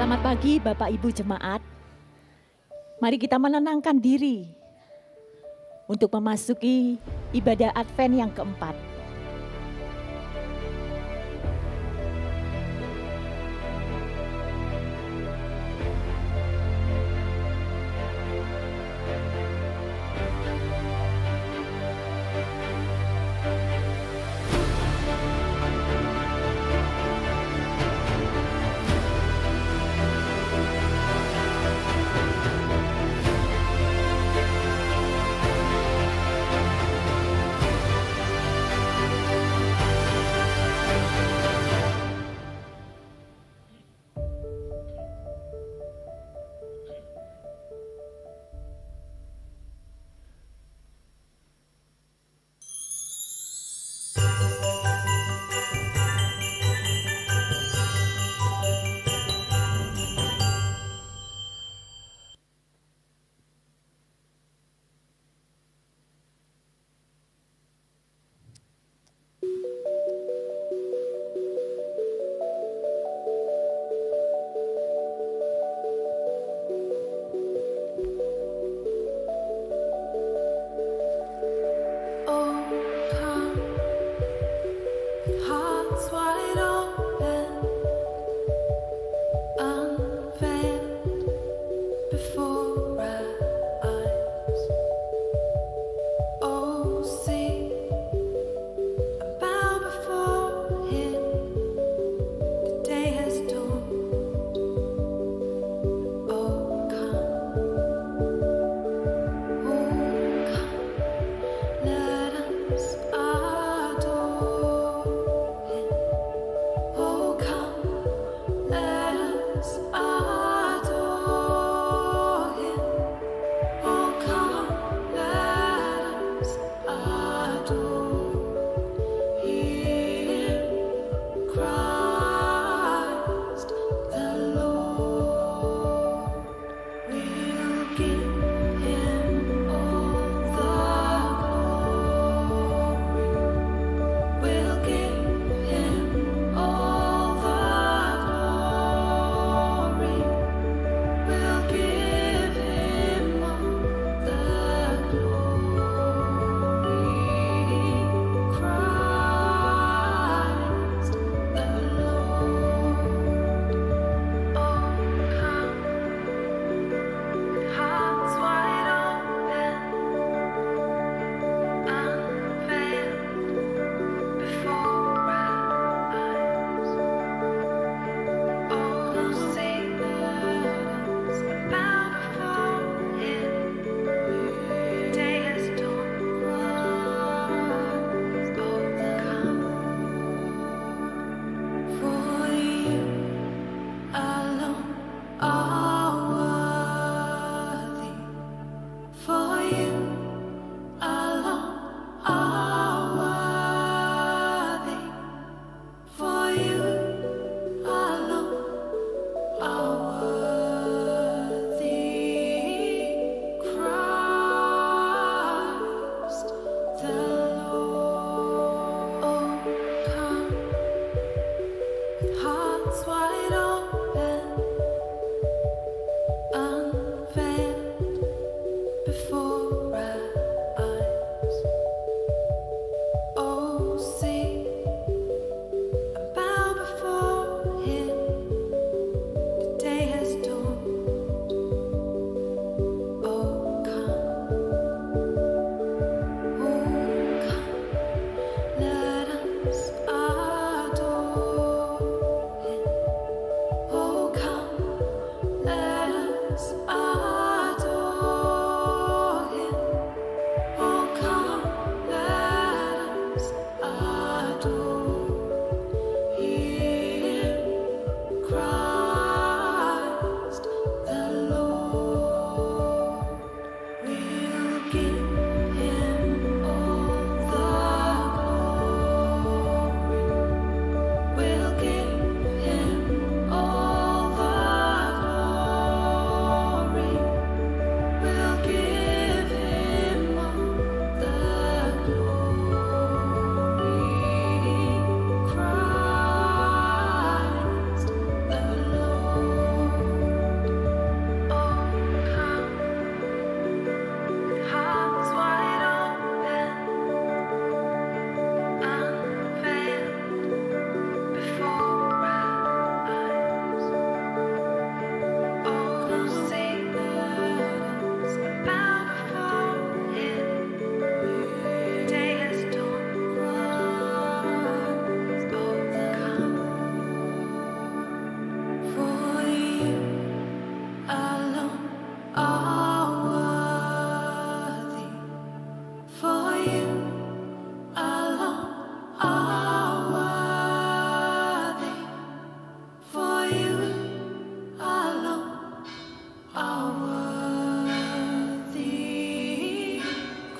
Selamat pagi Bapak Ibu Jemaat. Mari kita menenangkan diri untuk memasuki ibadah Advent yang keempat.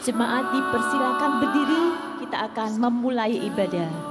Jemaat dipersilakan berdiri, kita akan memulai ibadah.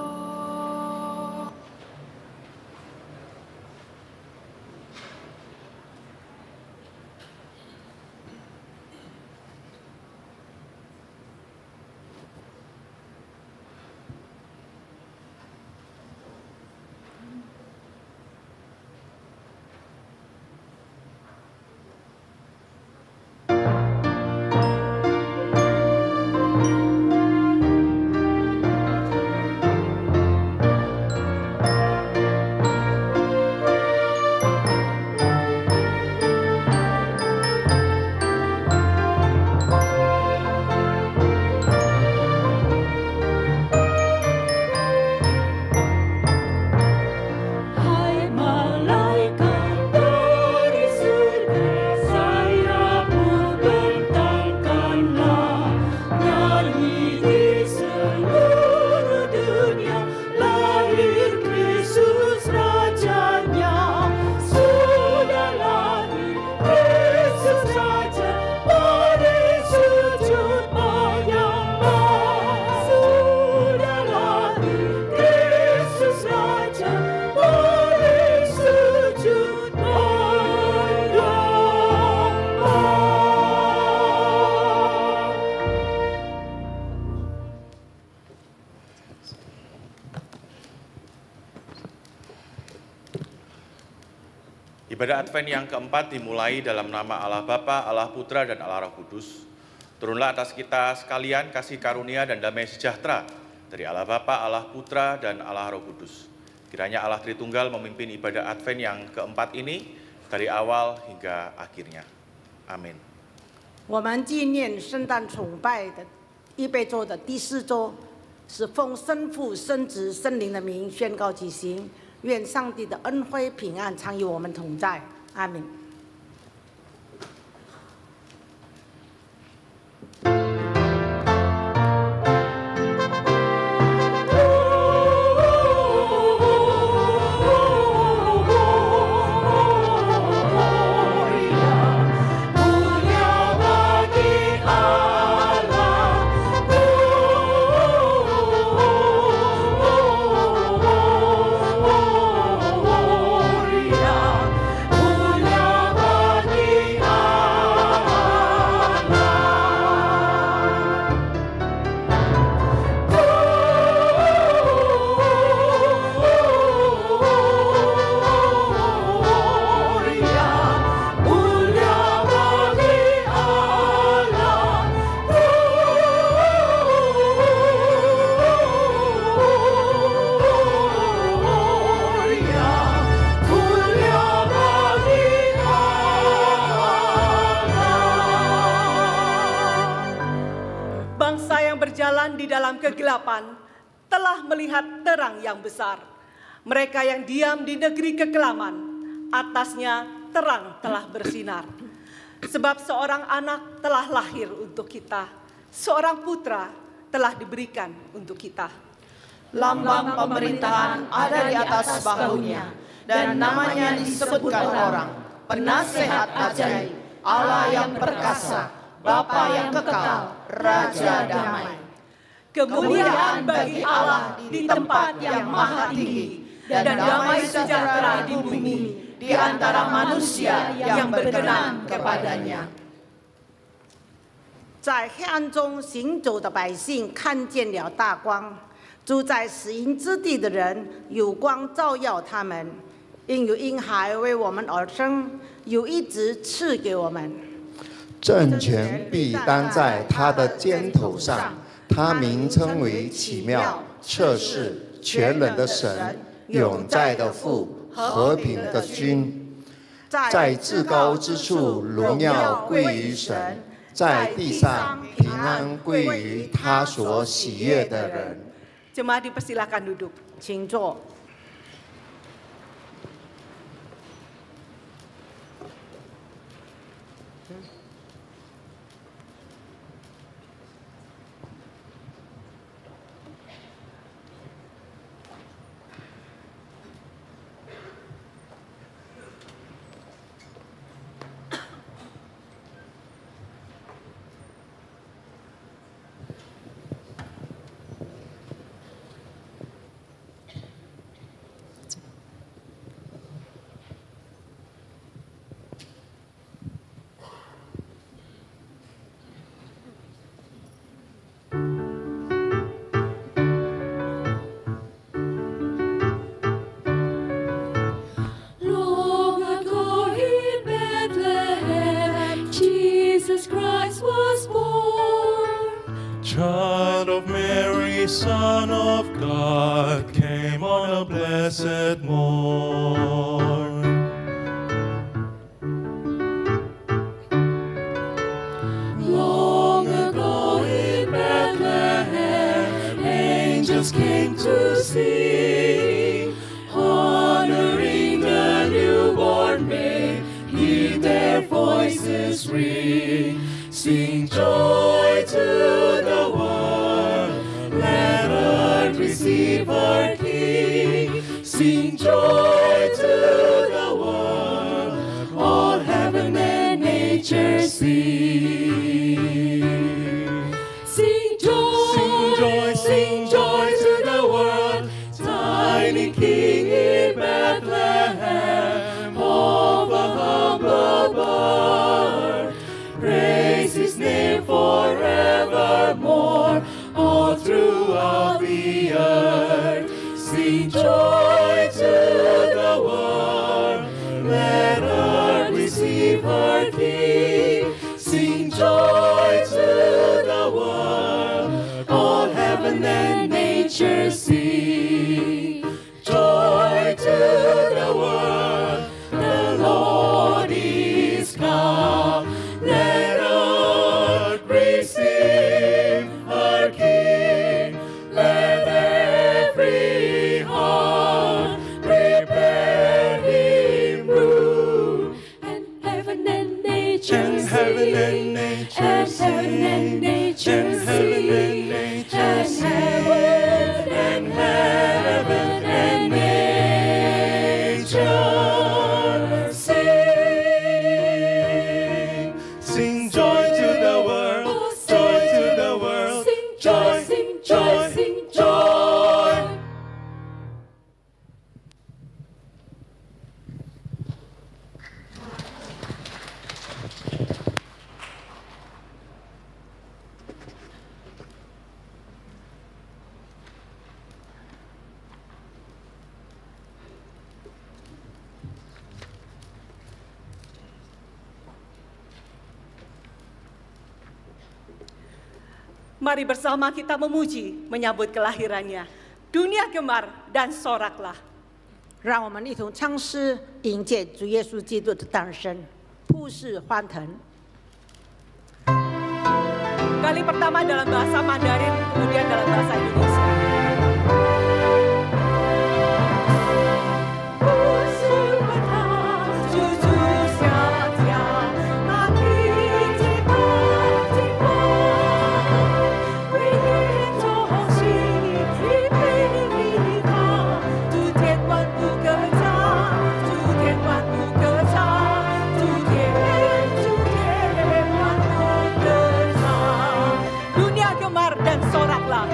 Ibadah Advent yang keempat dimulai dalam nama Allah Bapa, Allah Putra, dan Allah Roh Kudus. Turunlah atas kita sekalian kasih karunia dan damai sejahtera dari Allah Bapa, Allah Putra, dan Allah Roh Kudus. Kiranya Allah Tritunggal memimpin ibadah Advent yang keempat ini dari awal hingga akhirnya. Amin. 我们纪念圣诞崇拜的预备周的第4周，是奉圣父、圣子、圣灵的名宣告举行。愿上帝的恩惠平安常与我们同在。阿们。Di dalam kegelapan telah melihat terang yang besar. Mereka yang diam di negeri kekelaman, atasnya terang telah bersinar. Sebab seorang anak telah lahir untuk kita, seorang putra telah diberikan untuk kita. Lambang pemerintahan ada di atas bahunya, dan namanya disebutkan orang, Penasehat Ajaib, Allah yang perkasa, Bapa yang kekal, Raja damai. Kemuliaan bagi Allah di tempat yang maha tinggi, dan damai sejahtera di bumi di antara manusia yang berkenan kepadanya. 在黑暗中行走的百姓看见了大光，住在死荫之地的人有光照耀他们，因有婴孩为我们而生，有一子赐给我们。政权必担在他的肩头上。 他名称为奇妙、测试、全能的神、永在的父、和平的君。在至高之处，荣耀归于神；在地上，平安归于他所喜悦的人。Jemaat dipersilakan duduk，请坐。Son of God came on a blessed morn. Long ago in Bethlehem, angels came to sing, honoring the newborn babe, hear their voices ring. Sing joy to the world, let earth receive our King. Sing joy to the world, all heaven and nature sing. Sing joy, sing joy to the world, tiny King in Bethlehem, of a humble birth. Praise His name forevermore, all throughout the earth. Sing joy to the world, let earth receive her King. Sing joy to the world, all heaven and nature sing. Joy to the world, the Lord is come. Let earth receive her King. Let every heart prepare Him room. And heaven and nature And heaven and nature and heaven and nature and heaven and nature and heaven and nature sing. Sing joy to the world, joy to the world, Sing joy, sing joy, sing joy. Mari bersama kita memuji, menyambut kelahirannya. Dunia gemar dan soraklah. 让我们一同唱诗，迎接主耶稣基督的诞生，普世欢腾。 Kali pertama dalam bahasa Mandarin, kemudian dalam bahasa Indonesia. Dunia gemar dan soraklah.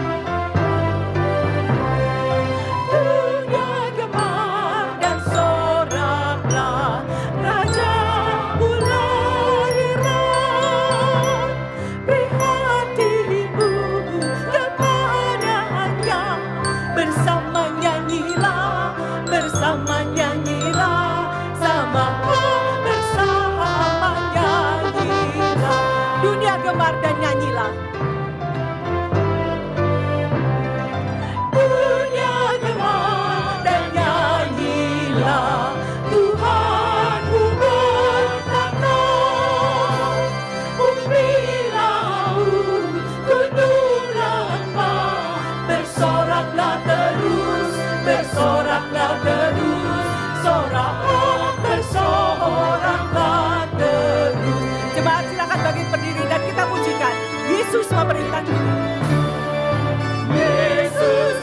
Yesus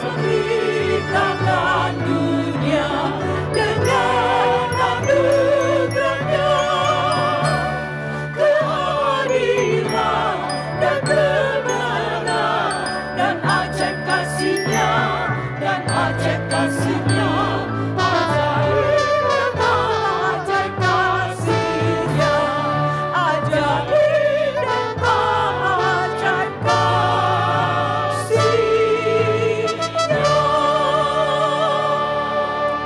memerintahkan dunia dengan anugerahnya, keadilan dan kebenaran dan ajaib kasihnya, dan ajaib kasihnya, ajaib ajaib kasihnya, ajaib dan ajaib kasihnya.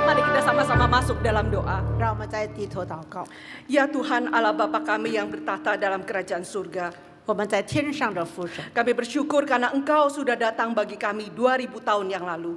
Mari kita sama-sama masuk dalam doa. 让我们再低头祷告。 Ya Tuhan Allah Bapa kami yang bertahta dalam kerajaan surga, 我们在天上的父神。 Kami bersyukur karena Engkau sudah datang bagi kami 2000 tahun yang lalu.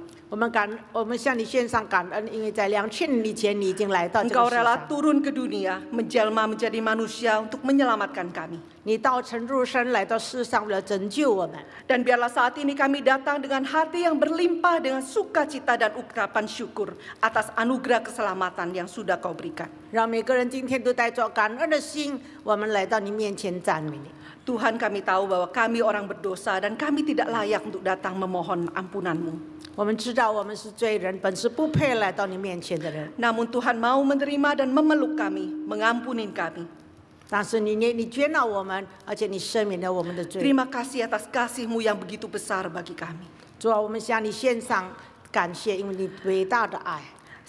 我们向你献上感恩，因为在2000年以前你已经来到这 Engkau 个世 rela 上， turun ke dunia, menjelma menjadi manusia untuk menyelamatkan kami. 你道成肉身来到世上，为了拯救我们。 Dan biarlah saat ini kami datang dengan hati yang berlimpah dengan sukacita dan ungkapan syukur atas anugerah keselamatan yang sudah Kau berikan. 让每个人今天都带着感恩的心，我们来到你面前赞美你。 Tuhan, kami tahu bahwa kami orang berdosa dan kami tidak layak untuk datang memohon ampunan-Mu. 我们知道我们是罪人，本是不配来到你面前的人。 Namun Tuhan mau menerima dan memeluk kami, mengampuni kami. 但是你接纳我们，而且你赦免了我们的罪。 Terima kasih atas kasih-Mu yang begitu besar bagi kami. 主啊，我们向你献上感谢，因为你伟大的爱。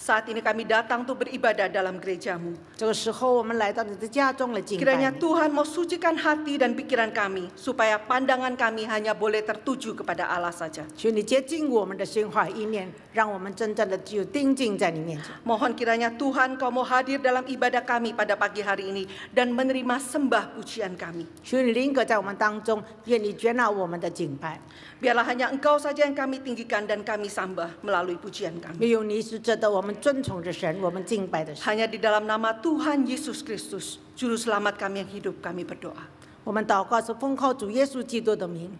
Saat ini kami datang untuk beribadah dalam gereja-Mu. 这个时候，我们来到你的家中来敬拜 Kiranya 你。 Tuhan mau sucikan hati dan pikiran kami, supaya pandangan kami hanya boleh tertuju kepada Allah saja. 求你洁净我们的心怀意念，让我们真正的只有定睛在你面前。 Mohon kiranya Tuhan Kau mau hadir dalam ibadah kami pada pagi hari ini dan menerima sembah pujian kami. 求你临格在我们当中，愿你接纳我们的敬拜。 Biarlah hanya Engkau saja yang kami tinggikan dan kami sembah melalui pujian kami. 没有你是值得我们尊崇的神，我们敬拜的神。 Hanya di dalam nama Tuhan Yesus Kristus, Juru Selamat kami yang hidup, kami berdoa. 我们祷告是奉靠主耶稣基督的名，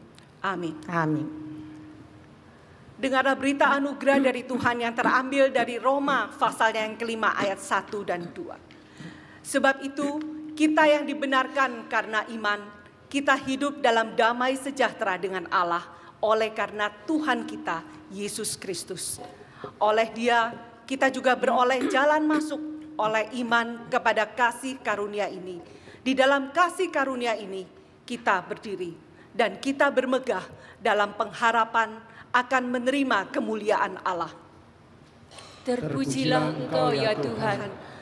Amin. 阿明。 Dengarlah berita anugerah dari Tuhan yang terambil dari Roma pasal yang kelima ayat 1 dan 2. Sebab itu kita yang dibenarkan karena iman, kita hidup dalam damai sejahtera dengan Allah oleh karena Tuhan kita Yesus Kristus. Oleh Dia kita juga beroleh jalan masuk oleh iman kepada kasih karunia ini. Di dalam kasih karunia ini kita berdiri dan kita bermegah dalam pengharapan akan menerima kemuliaan Allah. Terpujilah Engkau ya Tuhan,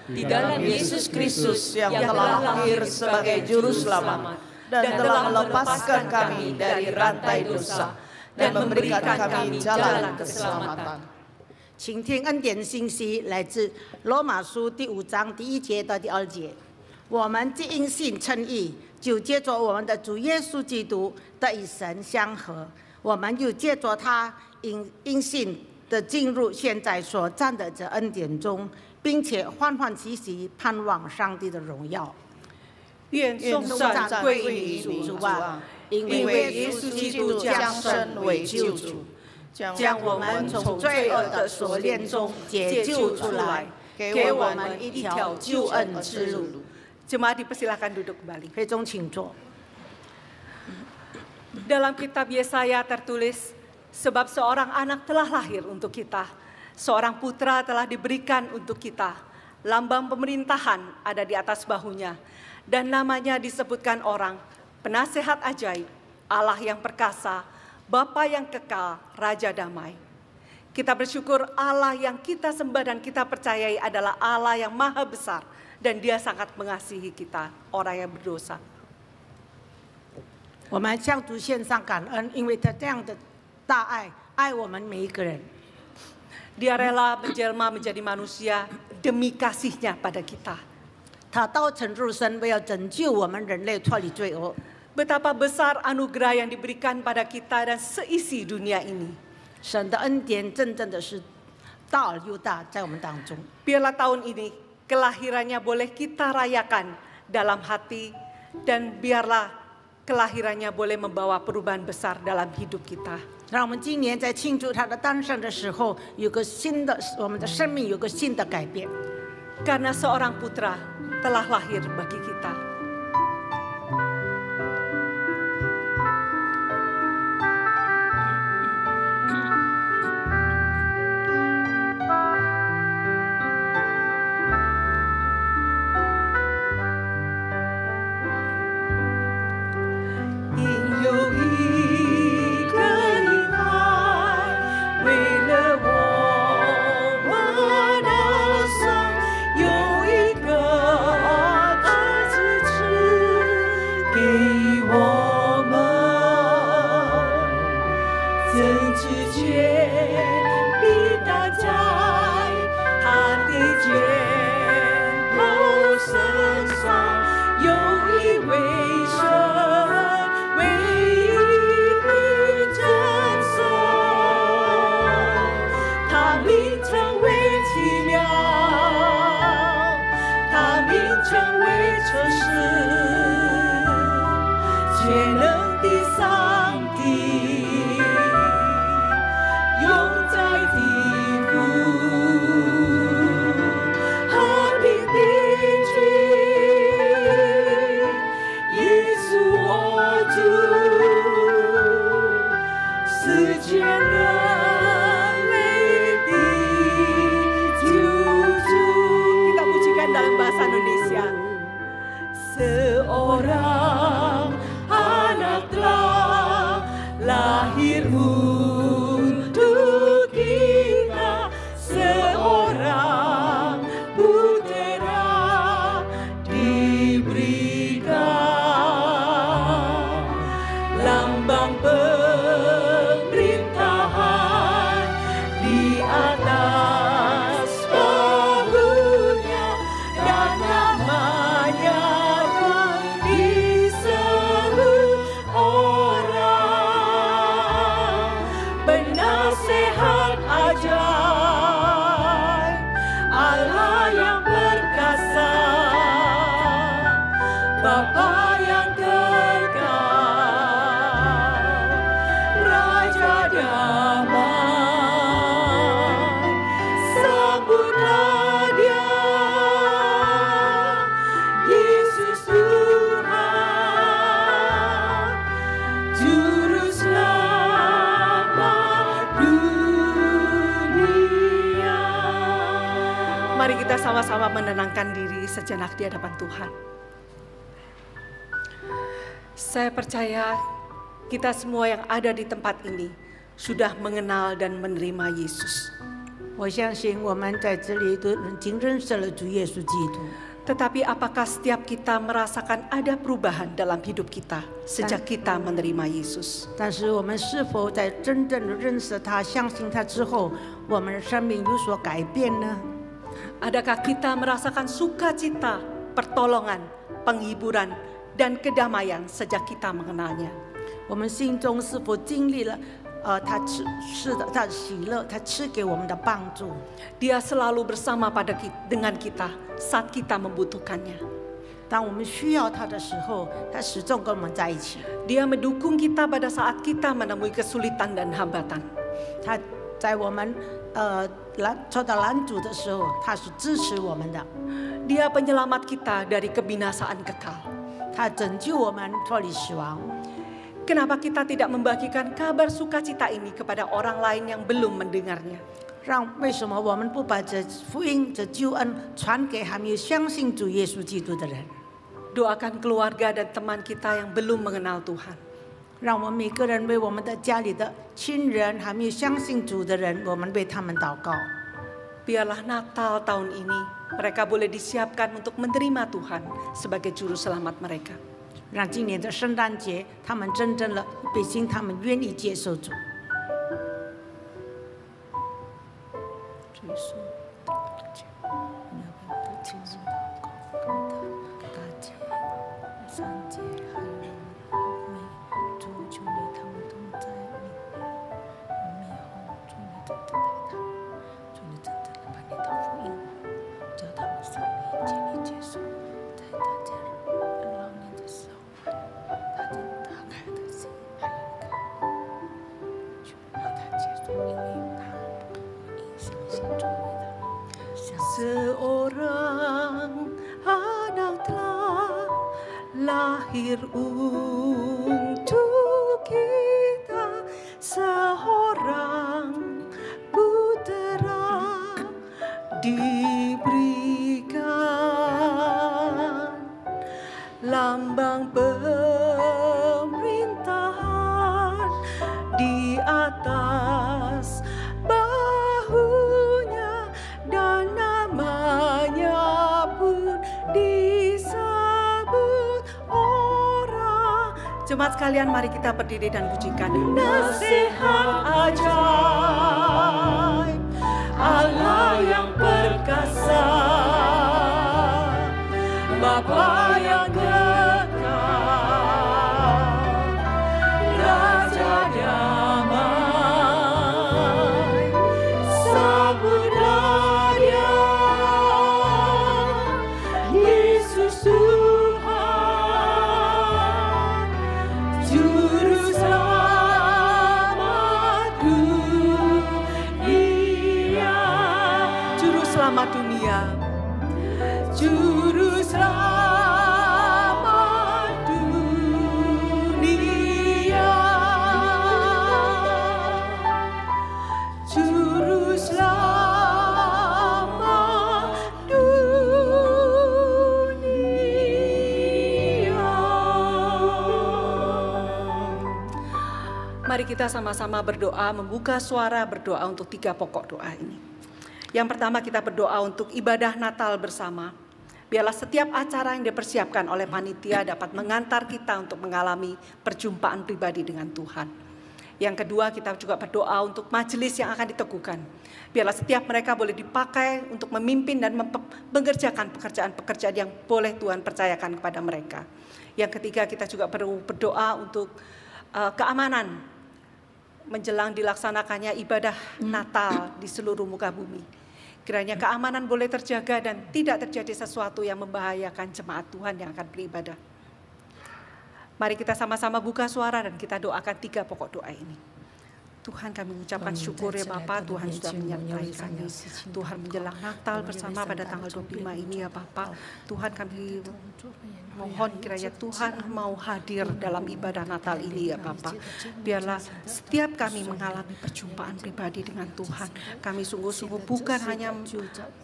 di dalam Yesus Kristus yang telah lahir sebagai Juru Selamat dan telah melepaskan kami dari rantai dosa dan memberikan kami jalan keselamatan. 请听恩典信息，来自罗马书第5章第1节到第2节。我们既因信称义，就借着我们的主耶稣基督得与神相合。我们又借着他因信的进入现在所站的这恩典中，并且欢欢喜喜盼望上帝的荣耀。 愿颂赞归于主啊！因为耶稣基督降生为救主，将我们从罪恶的锁链中解救出来，给我们一条救恩之路。 Jemaat dipersilakan duduk kembali. 会中请坐。 Dalam kitab Yesaya tertulis, sebab seorang anak telah lahir untuk kita, seorang putra telah diberikan untuk kita, lambang pemerintahan ada di atas bahunya, dan namanya disebutkan orang, penasehat ajaib, Allah yang perkasa, Bapa yang kekal, Raja damai. Kita bersyukur Allah yang kita sembah dan kita percayai adalah Allah yang maha besar, dan Dia sangat mengasihi kita, orang yang berdosa. 我们向主献上感恩，因为他这样的大爱，爱我们每一个人。 Dia rela menjelma menjadi manusia demi kasih-Nya pada kita. 他道成肉身，为了拯救我们人类脱离罪恶。 Betapa besar anugerah yang diberikan pada kita dan seisi dunia ini. 神的恩典真正的是大而又大，在我们当中。 Biarlah tahun ini kelahirannya boleh kita rayakan dalam hati, dan biarlah kelahirannya boleh membawa perubahan besar dalam hidup kita. 让我们今年在庆祝他的诞生的时候，有个新的，我们的生命有个新的改变。 Karena seorang putra telah lahir bagi kita. Mari kita sama-sama menenangkan diri sejenak di hadapan Tuhan. Saya percaya kita semua yang ada di tempat ini sudah mengenal dan menerima Yesus. 我相信我们在这里都已经认识了主耶稣基督。 Tetapi apakah setiap kita merasakan ada perubahan dalam hidup kita sejak kita menerima Yesus? 但是我们是否在真正的认识他、相信他之后，我们的生命有所改变呢？ Adakah kita merasakan sukacita, pertolongan, penghiburan, dan kedamaian sejak kita mengenalnya? 我们心中是否经历了他赐的他的喜乐，他赐给我们的帮助？ Dia selalu bersama dengan kita saat kita membutuhkannya. 当我们需要他的时候，他始终跟我们在一起。 Dia mendukung kita pada saat kita menemui kesulitan dan hambatan. 他在我们受到拦阻的时候，他是支持我们的。 Dia penyelamat kita dari kebinasaan kekal. 他拯救我们脱离死亡。 Kenapa kita tidak membagikan kabar sukacita ini kepada orang lain yang belum mendengarnya? 为什么我们不把这福音、这救恩传给还没有相信主耶稣基督的人？ Doakan keluarga dan teman kita yang belum mengenal Tuhan. 让我们每个人为我们的家里的亲人还没有相信主的人，我们为他们祷告。 Biarlah Natal tahun ini mereka boleh disiapkan untuk menerima Tuhan sebagai juru selamat mereka. 让今年的圣诞节，他们真正的北京，他们愿意接受主。耶稣，大节、三节还有美，主求你他们都在灭后，主你真的带他，主你真正的把你的福音叫他们顺利建立接受，在大家老年的时候。 他真打开的心，还有一个，就让他接受，因为有他影响性作为的。 Seorang anak telah lahir untuk kita, seorang putera diberikan, lambang pemerintahan di atas bahunya dan namanya pun disebut orang. Jemaat sekalian, mari kita berdiri dan pujikan. Nasihat ajaib, Allah yang perkasa, Bapa yang dunia, juru selamat dunia, juru selamat dunia. Mari kita sama-sama berdoa, membuka suara berdoa untuk 3 pokok doa ini. Yang pertama, kita berdoa untuk ibadah Natal bersama. Biarlah setiap acara yang dipersiapkan oleh panitia dapat mengantar kita untuk mengalami perjumpaan pribadi dengan Tuhan. Yang kedua, kita juga berdoa untuk majelis yang akan diteguhkan. Biarlah setiap mereka boleh dipakai untuk memimpin dan mengerjakan pekerjaan-pekerjaan yang boleh Tuhan percayakan kepada mereka. Yang ketiga, kita juga perlu berdoa untuk keamanan menjelang dilaksanakannya ibadah Natal di seluruh muka bumi. Kiranya keamanan boleh terjaga dan tidak terjadi sesuatu yang membahayakan jemaat Tuhan yang akan beribadah. Mari kita sama-sama buka suara dan kita doakan 3 pokok doa ini. Tuhan, kami mengucapkan syukur ya Bapa, Tuhan sudah menyertai kami. Tuhan menjelang Natal bersama pada tanggal 25 ini ya Bapa. Tuhan, kami Mohon kiranya Tuhan mau hadir dalam ibadah Natal ini ya Bapa. Biarlah setiap kami mengalami perjumpaan pribadi dengan Tuhan. Kami sungguh-sungguh bukan hanya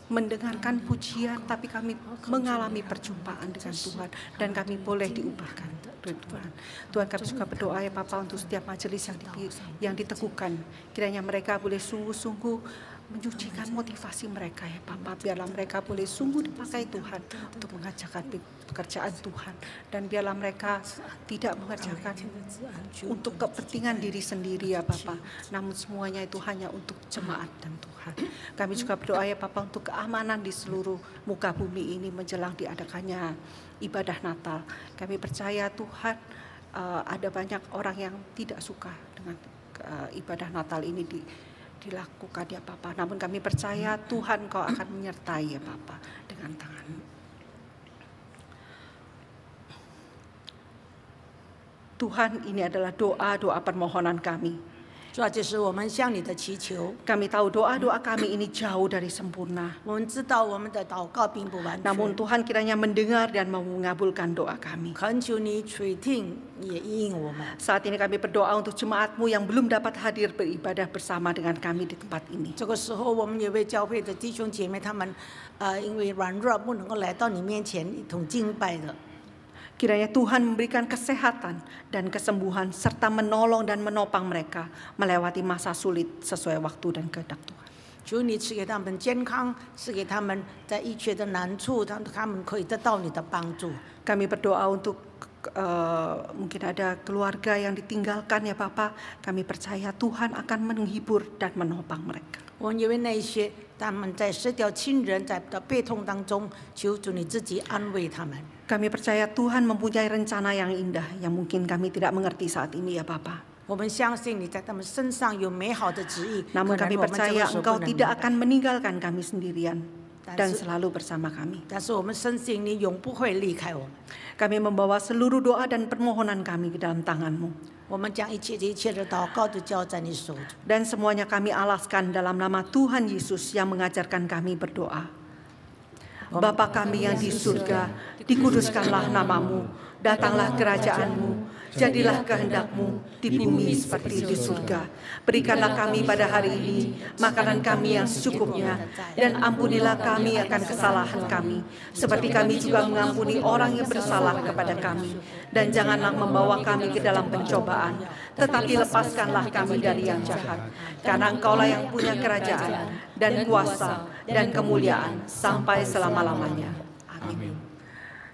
mendengarkan pujian, tapi kami mengalami perjumpaan dengan Tuhan. Dan kami boleh diubahkan Tuhan. Tuhan, kami juga berdoa ya Bapa untuk setiap majelis yang diteguhkan. Kiranya mereka boleh sungguh-sungguh menyucikan motivasi mereka ya Bapa. Biarlah mereka boleh sungguh dipakai Tuhan untuk mengerjakan pekerjaan Tuhan. Dan biarlah mereka tidak mengerjakan untuk kepentingan diri sendiri ya Bapa. Namun semuanya itu hanya untuk jemaat dan Tuhan. Kami juga berdoa ya Bapa untuk keamanan di seluruh muka bumi ini menjelang diadakannya ibadah Natal. Kami percaya Tuhan ada banyak orang yang tidak suka dengan ibadah Natal ini dilakukan ya Bapa. Namun kami percaya Tuhan Kau akan menyertai ya Bapa dengan tangan-Mu. Tuhan, ini adalah doa-doa permohonan kami. 主要就是我们向你的祈求， Kami tahu doa-doa kami ini jauh dari sempurna. 我们知道我们的祷告并不完 Namun 全， Tuhan kiranya mendengar dan mengabulkan doa kami. 恳求你垂听，也应应我们。 Saat ini kami berdoa untuk jemaat-Mu yang belum dapat hadir beribadah bersama dengan kami di tempat ini. 这个时候，我们也为教会的弟兄姐妹，他们因为软弱不能够来到你面前一同敬拜的。 Kiranya Tuhan memberikan kesehatan dan kesembuhan serta menolong dan menopang mereka melewati masa sulit sesuai waktu dan kehendak Tuhan. 求你赐给他们健康，赐给他们在医学的难处，他们可以得到你的帮助。 Kami berdoa untuk mungkin ada keluarga yang ditinggalkan ya Bapa. Kami percaya Tuhan akan menghibur dan menopang mereka. 我们因为那些他们在失掉亲人在的悲痛当中，求主你自己安慰他们。 Kami percaya Tuhan mempunyai rencana yang indah yang mungkin kami tidak mengerti saat ini ya Bapa. 我们相信你在他们身上有美好的旨意。 Namun 可能 kami 我们这个 percaya 时候 Engkau 不能 tidak 明白 akan meninggalkan kami sendirian dan That's- selalu bersama kami. 但是我们深信你永不会离开我们。 Kami membawa seluruh doa dan permohonan kami ke dalam tangan-Mu. 我们将一切的祷告都交在你手中。 Dan semuanya kami alaskan dalam nama Tuhan Yesus yang mengajarkan kami berdoa. Bapa kami yang di surga, dikuduskanlah nama-Mu, datanglah kerajaan-Mu, jadilah kehendak-Mu di bumi seperti di surga. Berikanlah kami pada hari ini makanan kami yang secukupnya, dan ampunilah kami akan kesalahan kami, seperti kami juga mengampuni orang yang bersalah kepada kami. Dan janganlah membawa kami ke dalam pencobaan, tetapi lepaskanlah kami dari yang jahat. Karena Engkaulah yang punya kerajaan, dan kuasa, dan kemuliaan, sampai selama-lamanya. Amin.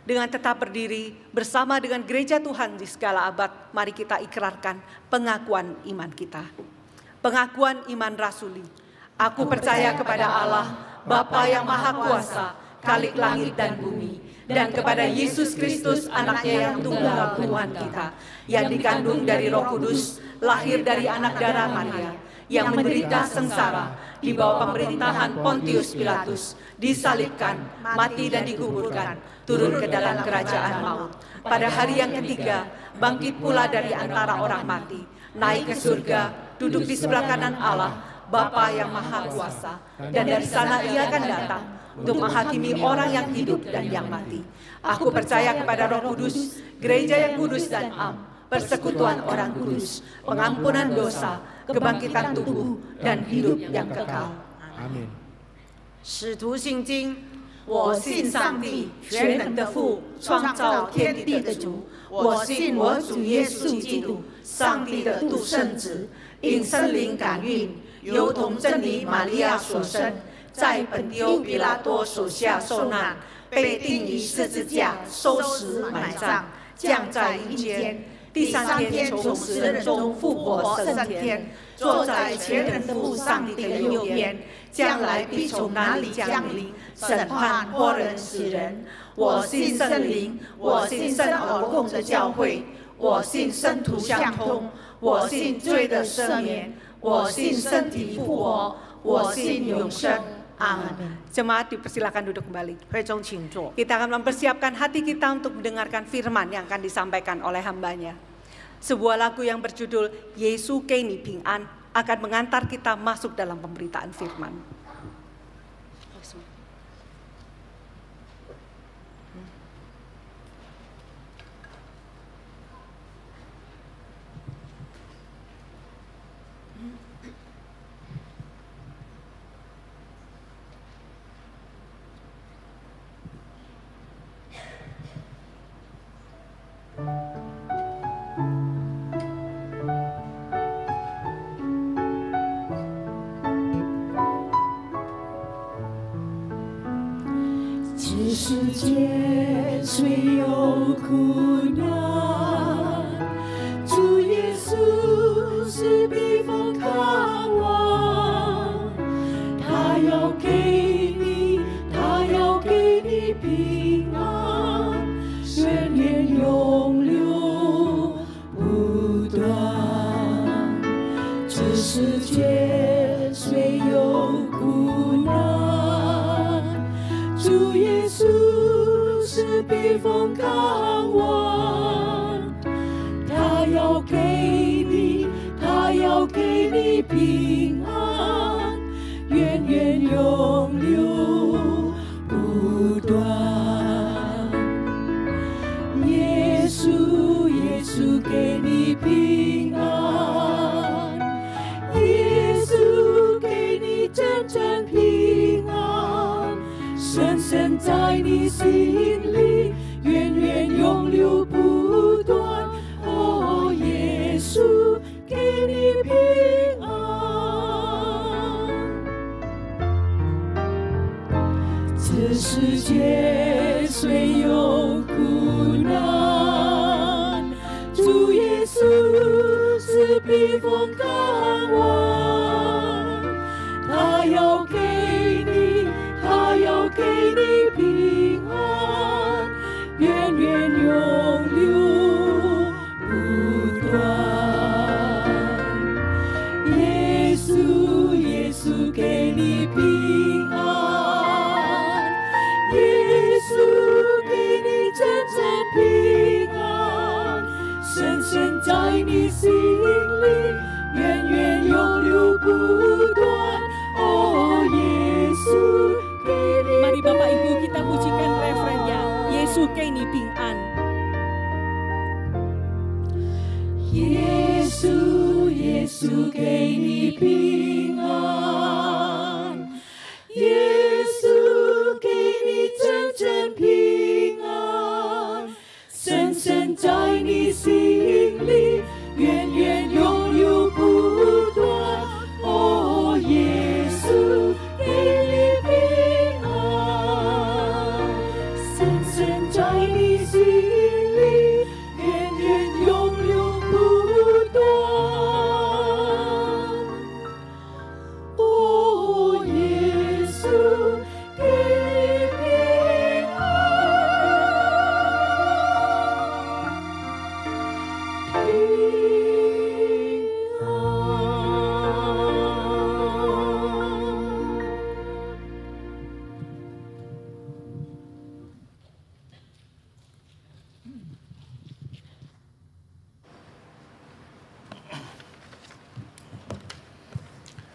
Dengan tetap berdiri bersama dengan gereja Tuhan di segala abad, mari kita ikrarkan pengakuan iman kita. Pengakuan iman rasuli. Aku percaya kepada Allah, Bapa yang Maha Kuasa, Khalik langit dan bumi, dan kepada Yesus Kristus, anaknya yang tunggal Tuhan kita, yang dikandung dari Roh Kudus, lahir dari anak darah Maria, yang menderita sengsara di bawah pemerintahan Pontius Pilatus, disalibkan, mati dan dikuburkan, turun ke dalam kerajaan maut. Pada hari yang ketiga, bangkit pula dari antara orang mati, naik ke surga, duduk di sebelah kanan Allah, Bapa yang Maha Kuasa, dan dari sana Ia akan datang untuk menghakimi orang yang hidup dan yang mati. Aku percaya kepada Roh Kudus, gereja yang kudus dan am, persekutuan orang kudus, pengampunan dosa, kebangkitan tubuh, dan hidup yang kekal. Amin. 使徒信经，我信上帝全能的父，创造天地的主。我信我主耶稣基督，上帝的独生子，因圣灵感孕，由童真理玛利亚所生，在本丢比拉多手下受难，被钉于十字架，受死埋葬，降在阴间。第三天从死人中复活升天，坐在全能的父上帝的右边，将来必从哪里降临，审判活人死人。我信圣灵，我信圣而共的教会，我信圣徒相通，我信罪的赦免，我信身体复活，我信永生。Amin. Jemaat dipersilakan duduk kembali. 会中请坐。 Kita akan mempersiapkan hati kita untuk mendengarkan firman yang akan disampaikan oleh hambanya. Sebuah lagu yang berjudul Yesu Kini Ping An akan mengantar kita masuk dalam pemberitaan firman. 这世界虽有苦难，主耶稣是避风港湾，他要给你，他要给你平安，源源永流不断。这世界虽有苦难，主耶稣是避风港湾，他要给你，他要给你平安，源源永流不断。耶稣，耶稣给你平安，耶稣给你真正平安，深深在你心里，源源永流不断。哦，耶稣给你平安。这世界虽有苦难，主耶稣是避风港湾，他要给你，他要给你平安，源源永流不断。耶稣，耶稣给你平安，耶稣给你真正平安，深深在你心里，源源永流不断。Oh, Yesus kini. Mari Bapak Ibu kita pujikan refrennya. Yesus kini平安。Yesus, Yesus kini平安，耶稣给你真正平安，深深在你心里，源源永流不断。哦，耶稣给你平安，深深在你心里，源源永流不断。哦，耶稣给你平安，平安。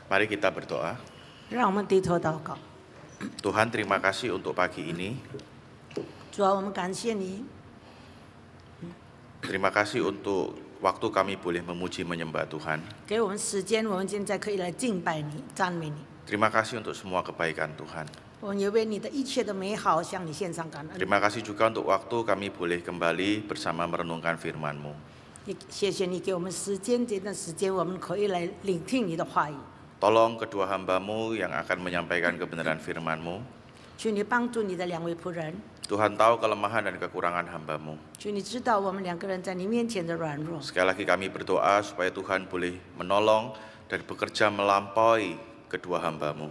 Mari kita berdoa. 让我们低头祷告。 Tuhan, terima kasih untuk pagi ini. 主啊，我们感谢你， Terima kasih untuk waktu kami boleh memuji menyembah Tuhan. 给我们时间，我们现在可以来敬拜你、赞美你。 Terima kasih untuk semua kebaikan Tuhan. 我们也为你的一切的美好向你献上感恩。 Terima kasih juga untuk waktu kami boleh kembali bersama merenungkan firman-Mu. 也谢谢你给我们时间，这段时间我们可以来聆听你的话语。 Tolong kedua hamba-Mu yang akan menyampaikan kebenaran firman-Mu. 求你帮助你的两位仆人， Tuhan tahu kelemahan dan kekurangan hamba-Mu. 求你知道我们两个人在你面前的软弱。 Sekali lagi kami berdoa supaya Tuhan boleh menolong dan bekerja melampaui kedua hamba-Mu.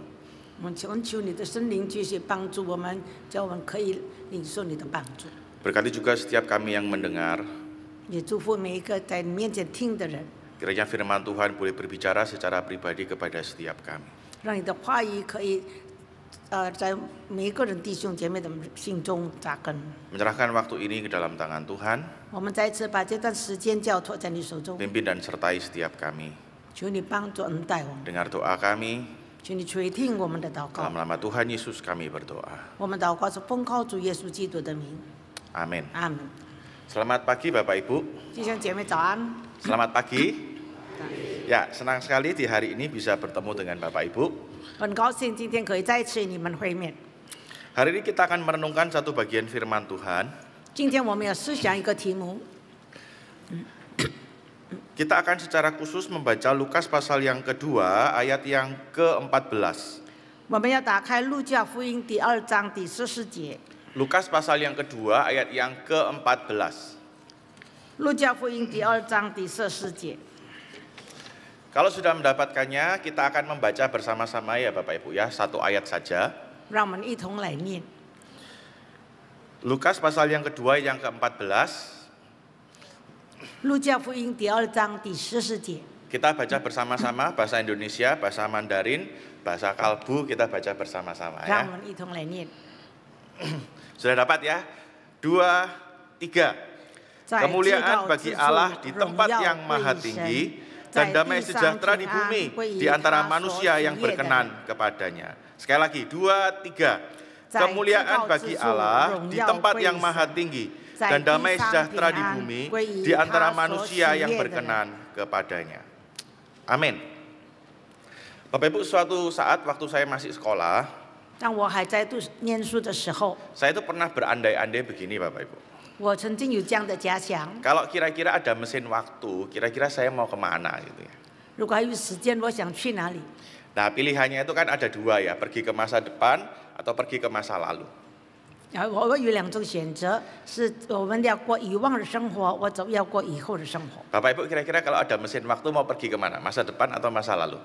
我们求你的圣灵继续帮助我们，叫我们可以领受你的帮助。 Berkati juga setiap kami yang mendengar. 也祝福每一个在你面前听的人， Kiranya firman Tuhan boleh berbicara secara pribadi kepada setiap kami. 让你的话语可以在每一个人弟兄姐妹的心中扎根。 Menyerahkan waktu ini ke dalam tangan Tuhan, 我们再一次把这段时间交托在你手中， pimpin dan sertai setiap kami. 求你帮助恩待我们， Dengar doa kami, 求你垂听我们的祷告 dalam。nama Tuhan Yesus kami berdoa. 我们祷告是奉靠主耶稣基督的名， Amin. 阿门。 Selamat pagi Bapak Ibu. 弟兄姐妹早安。 Selamat pagi. Ya, senang sekali di hari ini bisa bertemu dengan Bapak Ibu. 很高兴今天可以再次与你们会面。 Hari ini kita akan merenungkan satu bagian firman Tuhan. 今天我们要思想一个题目， Kita akan secara khusus membaca Lukas pasal yang kedua ayat yang ke-14. 我们要打开路加福音第2章第14节。 Lukas pasal yang kedua ayat yang ke-14. 路加福音第2章第14节。 Kalau sudah mendapatkannya, kita akan membaca bersama-sama ya Bapak Ibu ya, satu ayat saja. 让我们一同来念。 Lukas pasal yang kedua yang ke-14. 路加福音第2章第14节。 Kita baca bersama-sama bahasa Indonesia, bahasa Mandarin, bahasa Kalbu, kita baca bersama-sama 让 ya. 我们一同来念。 Sudah dapat ya? 2, 3. 在 Kemuliaan 至高 bagi 之处 Allah di 荣 tempat 耀 yang 归 maha 于神 tinggi 在 dan damai 地上 sejahtera 平 di 安 bumi 归于 di antara 他所 manusia 喜 yang 悦的 berkenan kepadanya. Sekali lagi, 2, 3. 在 Kemuliaan 至高 bagi 之处 Allah 荣 di 耀 tempat 归于 yang 神 maha tinggi 在 dan 地 damai 上 sejahtera 平 di 安 bumi 归于 di antara 他所 manusia 喜 yang 悦的人 berkenan kepadanya. Amin. Bapak Ibu, suatu saat waktu saya masih sekolah, 当我还在念书的时候， saya itu pernah berandai-andai begini Bapak Ibu. 我曾经有这样的假想： Kalau kira-kira ada mesin waktu, kira-kira saya mau kemana gitu ya. 如果还有时间，我想去哪里？ Nah pilihannya itu kan ada dua ya, pergi ke masa depan atau pergi ke masa lalu. 我有2种选择，是我们要过以往的生活，或者要过以后的生活。 Bapak Ibu kira-kira kalau ada mesin waktu mau pergi ke mana? Masa depan atau masa lalu?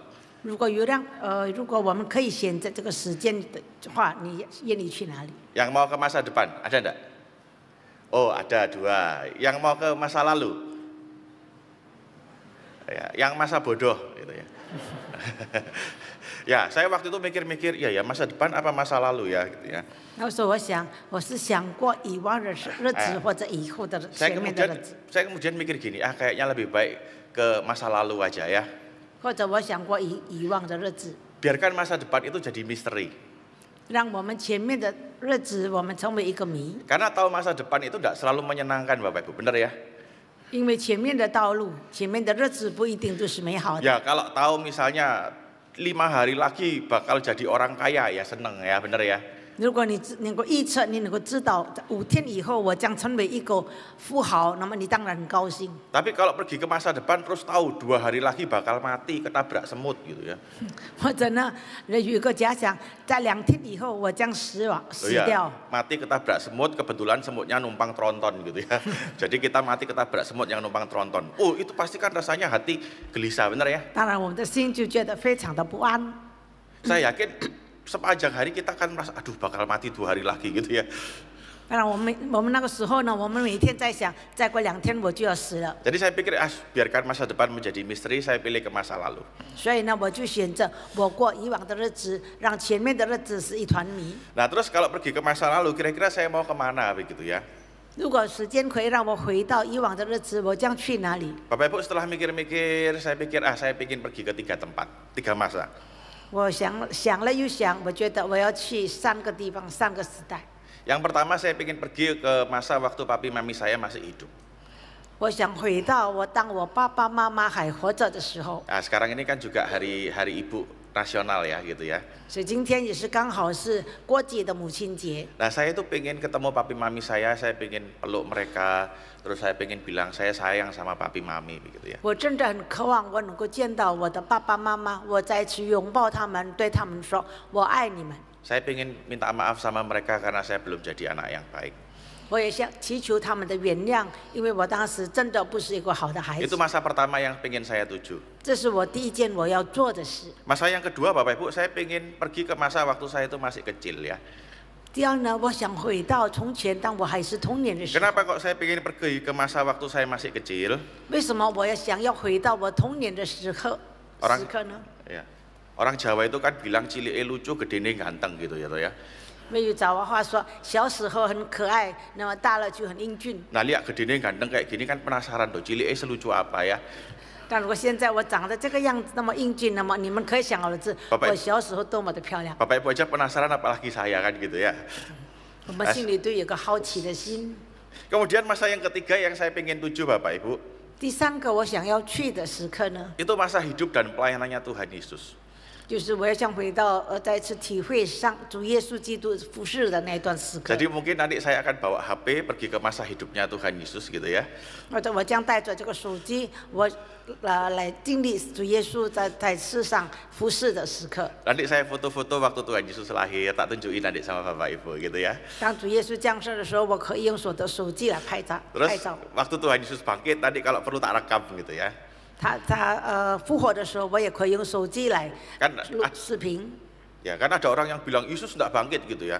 如果我们可以选择这个时间的话，你愿意去哪里？ Yang mau ke masa depan, ada enggak? Oh ada 2. Yang mau ke masa lalu? Ya, yang masa bodoh gitu ya. Ya, saya waktu itu mikir-mikir, ya masa depan apa masa lalu ya gitu ya. 那时候我是想过以往的日子或者以后的 Saya 前面的日 kemudian 子， saya kemudian mikir gini, kayaknya lebih baik ke masa lalu aja ya. 或者我想过以往的日子， Biarkan masa depan itu jadi misteri. 让我们前面的日子我们成为一个谜， Karena tahu masa depan itu tidak selalu menyenangkan Bapak Ibu, benar ya? 因为前面的道路、前面的日子不一定都是美好的。 Ya kalau tahu misalnya 5 hari lagi bakal jadi orang kaya ya seneng ya, benar ya? 如果你能够预测，你能够知道5天以后我将成为一个富豪，那么你当然很高兴。 Tapi kalau pergi ke masa depan terus tahu 2 hari lagi bakal mati ketabrak semut gitu ya. 或者呢，有一个假想，在2天以后我将死 Oh 掉。 ya, mati ketabrak semut, kebetulan semutnya numpang tronton gitu ya. Jadi kita mati ketabrak semut yang numpang tronton. Oh itu pasti kan rasanya hati gelisah, benar ya? 当然，我们的心就觉得非常的不安。 Saya yakin sepanjang hari kita akan merasa, aduh bakal mati 2 hari lagi gitu ya. 当然，我们那个时候呢，我们每天在想，再过2天我就要死了。 Jadi saya pikir, biarkan masa depan menjadi misteri, saya pilih ke masa lalu. 所以呢，我就选择我过以往的日子，让前面的日子是一团谜。 Nah terus kalau pergi ke masa lalu, kira-kira saya mau kemana begitu ya? 如果时间可以让我回到以往的日子，我将去哪里？ Bapak Ibu setelah mikir-mikir, saya pikir saya ingin pergi ke 3 tempat, 3 masa. 我想了又想，我觉得我要去3个地方，3个时代。 Yang pertama saya ingin pergi ke masa waktu papi mami saya masih hidup. 我想回到当我爸爸妈妈还活着的时候。 Nah, sekarang ini kan juga hari Ibu Nasional ya gitu ya. 所以今天也是刚好是国际的母亲节。 Nah saya itu pengen ketemu papi mami saya pengen peluk mereka, terus saya pengen bilang saya sayang sama papi mami begitu ya. 我真的很渴望我能够见到我的爸爸妈妈，我再去拥抱他们，对他们说我爱你们。 Saya pengen minta maaf sama mereka karena saya belum jadi anak yang baik. 我也想祈求他们的原谅，因为我当时真的不是一个好的孩子。 Itu masa pertama yang pengen saya tuju. 这是我第一件我要做的事。 Masa yang kedua Bapak Ibu, saya pengen pergi ke masa waktu saya itu masih kecil ya. 第二呢，我想回到从前，当我还是童年的时候。 Kenapa kok saya pengen pergi ke masa waktu saya masih kecil? 为什么我想要回到我童年的时刻呢？ Ya. Orang Jawa itu kan bilang cilike lucu, gedene ganteng gitu ya toh ya. 因为有早话说，小时候很可爱，那么大了就很英俊。 Nah lihat gedene ganteng kayak gini kan penasaran tuh cilike selucu apa ya. 但如果现在我长得这个样子那么英俊，那么你们可以想而知， 我小时候多么的漂亮。 Bapak Ibu aja penasaran apalagi saya kan gitu ya. 我们心里都有个好奇的心。 Kemudian masa yang ketiga yang saya pengen tuju Bapak Ibu. 第3个我想要去的时刻呢， Itu masa hidup dan pelayanannya Tuhan Yesus. 就是我要想回到再次体会上主耶稣基督服侍的那段时刻。 Jadi mungkin nanti saya akan bawa HP pergi ke masa hidupnya Tuhan Yesus gitu ya. 我将带着这个手机，我来经历主耶稣在世上服侍的时刻。 Nanti saya foto-foto waktu Tuhan Yesus lahir, tak tunjukin nanti sama Bapak Ibu gitu ya. 当主耶稣降生的时候，我可以用我的手机来拍照。 Terus waktu Tuhan Yesus bangkit, nanti kalau perlu tak rekam gitu ya. 他复活的时候，我也可以用手机来录视频。 Ya, kan ada orang yang bilang Yesus tidak bangkit gitu ya.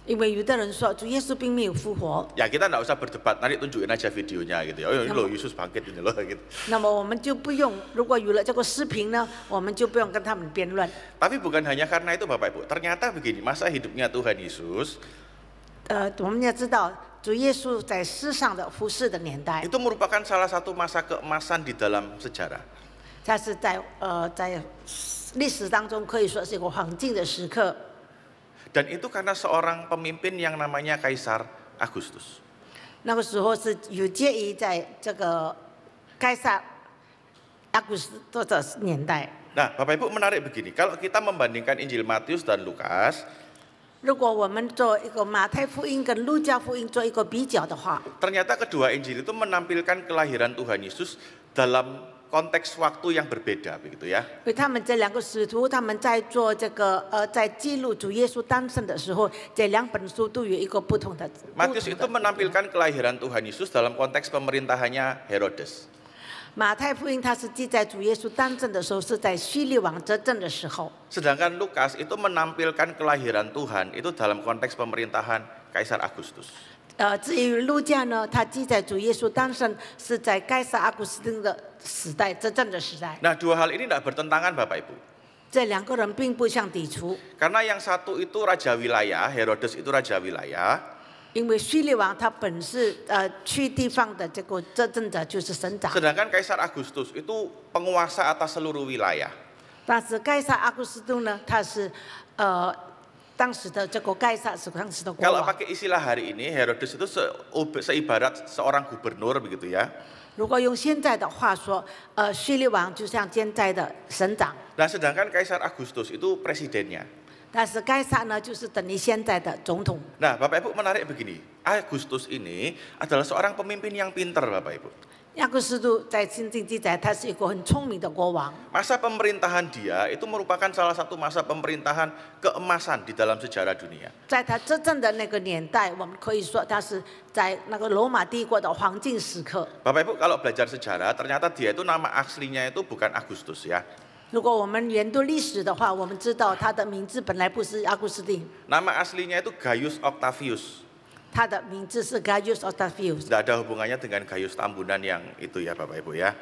因为有的人说主耶稣并没有复活。 Ya kita tidak usah berdebat, nanti tunjukin aja videonya gitu ya. Oh ini loh Yesus bangkit ini loh gitu. 那么我们就不用，如果有了这个视频呢，我们就不用跟他们辩论。 Tapi bukan hanya karena itu Bapak Ibu, ternyata begini, masa hidupnya Tuhan Yesus 我们要知道主耶稣在世上的服侍的年代， itu merupakan salah satu masa keemasan di dalam sejarah. 它是在历史当中可以说是一个黄金的时刻。 Dan itu karena seorang pemimpin yang namanya Kaisar Agustus. 那个时候是有介于在这个该撒阿古斯多的年代。 Nah, Bapak Ibu menarik begini, kalau kita membandingkan Injil Matius dan Lukas, 如果我们做一个马太福音跟路加福音做一个比较的话， ternyata kedua Injil itu menampilkan kelahiran Tuhan Yesus dalam konteks waktu yang berbeda begitu ya. 因为他们这两个使徒，他们在做这个在记录主耶稣诞生的时候，这两本书都有一个不同的。 Matius itu menampilkan kelahiran Tuhan Yesus dalam konteks pemerintahannya Herodes. 马太福音它是记载主耶稣诞生的时候是在希律王执政的时候， Sedangkan Lukas itu menampilkan kelahiran Tuhan itu dalam konteks pemerintahan Kaisar Agustus. 至于路加呢，他记载主耶稣诞生是在该撒阿古斯丁的时代执政的时代。 Nah, dua hal ini tidak bertentangan Bapak Ibu. 这两个人并不相抵触， Karena yang satu itu raja wilayah, Herodes itu raja wilayah. 因为希律王他本是区地方的这个执政者，就是省长。 Sedangkan Kaisar Agustus itu penguasa atas seluruh wilayah. 但是该撒阿古斯丁呢，他是当时的这个该撒是当时的国 Kalau 王。 pakai istilah hari ini, Herodes itu seibarat seorang gubernur begitu ya. 如果用现在的话说，希律王就像现在的省长， Nah, sedangkan Kaisar Agustus itu presidennya. 但是该撒呢，就是等于现在的总统。 Nah, Bapak Ibu menarik begini, Agustus ini adalah seorang pemimpin yang pintar Bapak Ibu. 亚古斯都在圣经记载，他是一个很聪明的国王。 Masa pemerintahan dia itu merupakan salah satu masa pemerintahan keemasan di dalam sejarah dunia. 在他执政的那个年代，我们可以说他是在那个罗马帝国的黄金时刻。 Bapak Ibu kalau belajar sejarah, ternyata dia itu nama aslinya itu bukan Agustus ya. 如果我们研读历史的话，我们知道他的名字本来不是阿古斯丁， Nama aslinya itu Gaius Octavius. 他的名字是 Gaius Octavius。 Tidak ada hubungannya dengan Gaius Tambunan yang itu ya Bapak Ibu ya.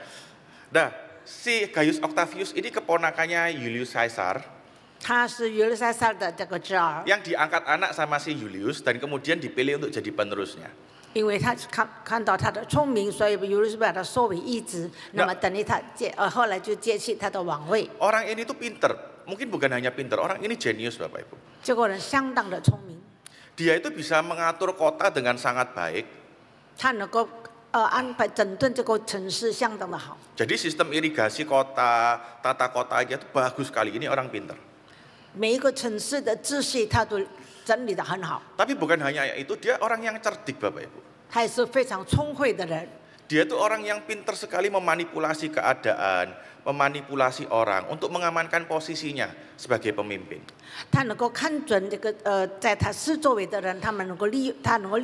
Nah, si Gaius Octavius ini keponakannya Julius Caesar 他是约律塞撒的这个侄儿， yang diangkat anak sama si Julius dan kemudian dipilih untuk jadi penerusnya. 因为他看到他的聪明，所以约律是把他收为义子，那么等于他后来就接替他的王位。 Orang ini tuh pinter, mungkin bukan hanya pinter, orang ini jenius Bapak Ibu. 这个人相当的聪明， Dia itu bisa mengatur kota dengan sangat baik. 他能够安排整顿这个城市相当的好。 Jadi sistem irigasi kota, tata kota aja itu bagus sekali. Ini orang pinter. 每一个城市的秩序他都整理得很好， Tapi bukan hanya itu, dia orang yang cerdik Bapak Ibu. 他也是非常聪慧的人。 Dia itu orang yang pinter sekali memanipulasi keadaan, memanipulasi orang untuk mengamankan posisinya sebagai pemimpin. 他能够看准这个在他四周围的人，他能够利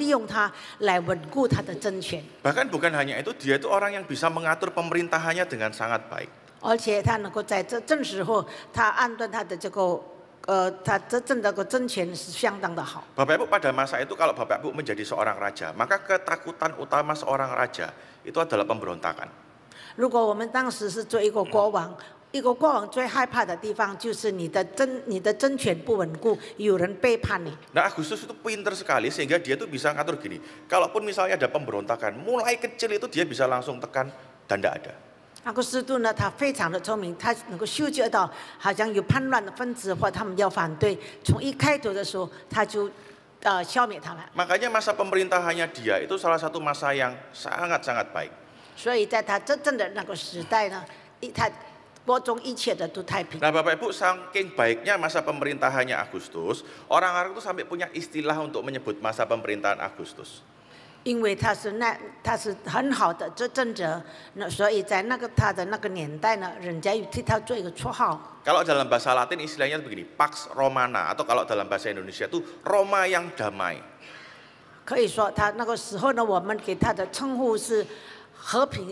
用他来稳固他的政权。 Bahkan bukan hanya itu, dia itu orang yang bisa mengatur pemerintahannya dengan sangat baik. 而且他能够在这正时候，他按断他的这个他执政的个政权是相当的好。 Bapak Ibu pada masa itu kalau Bapak Ibu menjadi seorang raja, maka ketakutan utama seorang raja itu adalah pemberontakan. 如果我们当时是做一个国王，一个国王最害怕的地方就是你的政权不稳固，有人背叛你。 Nah, Agustus itu pinter sekali sehingga dia tuh bisa ngatur gini. Kalaupun misalnya ada pemberontakan, mulai kecil itu dia bisa langsung tekan dan tidak ada. 阿古斯都呢，他非常的聪明，他能够嗅觉到好像有叛乱的分子或他们要反对，从一开头的时候他就消灭他们。 Makanya masa pemerintahannya dia itu salah satu masa yang sangat-sangat baik. 所以在他执政的那个时代呢，他国中一切的都太平。 Nah Bapak Ibu, saking baiknya masa pemerintahannya Agustus, orang-orang itu sampai punya istilah untuk menyebut masa pemerintahan Agustus. 因为他是很好的执政者，那所以在他的那个年代呢，人家又替他做一个绰号。 Kalau dalam bahasa Latin istilahnya begini, Pax Romana, atau kalau dalam bahasa Indonesia itu Roma yang damai. 可以说他那个时候呢，我们给他的称呼是和平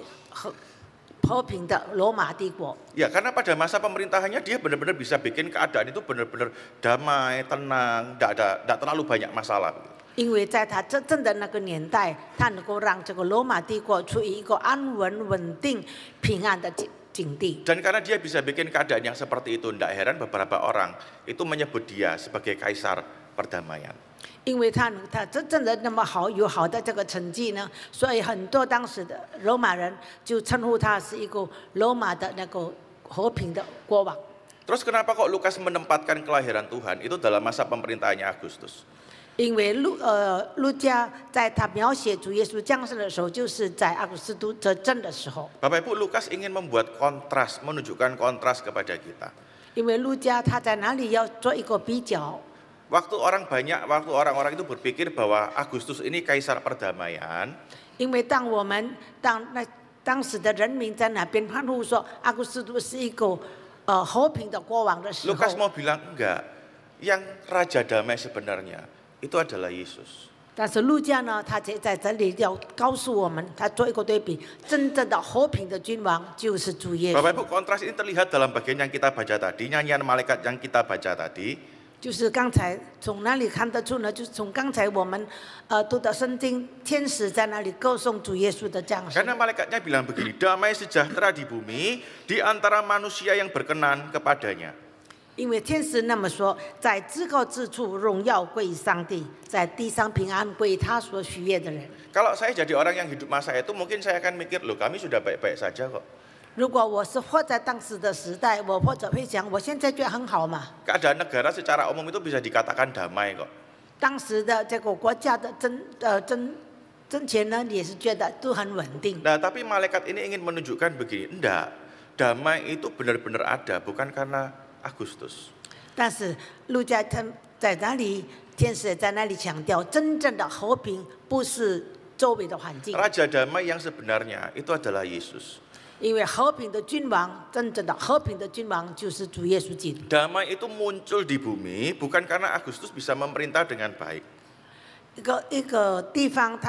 的罗马帝国。 Ya, karena pada masa pemerintahannya dia benar-benar bisa bikin keadaan itu benar-benar damai, tenang, tidak terlalu banyak masalah. 因为在他执政的那个年代，他能够让这个罗马帝国处于一个安稳、稳定、平安的境地。 Dan karena dia bisa bikin keadaan yang seperti itu, tidak heran beberapa orang itu menyebut dia sebagai kaisar perdamaian. 因为他执政的那么好，有好的这个成绩呢，所以很多当时的罗马人就称呼他是一个罗马的那个和平的国王。 Terus kenapa kok Lukas menempatkan kelahiran Tuhan itu dalam masa pemerintahannya Agustus? 因为路加在他描写主耶稣降生的时候，就是在阿古斯都执政的时候。 Bapak Ibu, Lukas ingin membuat kontras, menunjukkan kontras kepada kita. 因为路加他在哪里要做一个比较。 Waktu orang-orang itu berpikir bahwa Agustus ini kaisar perdamaian. 因为当时的人民在那边欢呼说阿古斯都是一个和平的国王的时候。 Lukas mau bilang enggak, yang raja damai sebenarnya itu adalah Yesus. 但是路加呢，他在这里要告诉我们，他做一个对比，真正的和平的君王就是主耶稣。 Bapak Ibu, kontras ini terlihat dalam bagian yang kita baca tadi, nyanyian malaikat yang kita baca tadi. 就是刚才从哪里看得出呢？就是从刚才我们读的圣经，天使在那里歌颂主耶稣的降生。 Karena malaikatnya bilang begini, damai sejahtera di bumi di antara manusia yang berkenan kepadanya. 因为天使那么说，在至高之处荣耀归于上帝，在地上平安归于他所喜悦的人。 Kalau saya jadi orang yang hidup masa itu, mungkin saya akan mikir, loh kami sudah baik-baik saja kok. 如果我是活在当时的时代，我或者会想，我现在觉得很好嘛。 Keadaan negara secara umum itu bisa dikatakan damai kok. 当时的这个国家的政权呢，也是觉得都很稳定。 Nah, tapi malaikat ini ingin menunjukkan begini, enggak, damai itu benar-benar ada, bukan karena Agustus. 但是路加在那里，天使也在那里强调，真正的和平不是周围的环境。 Raja damai yang sebenarnya itu adalah Yesus. 因为和平的君王，真正的和平的君王就是主耶稣基督。 Damai itu muncul di bumi bukan karena Agustus bisa memerintah dengan baik. 一个地方，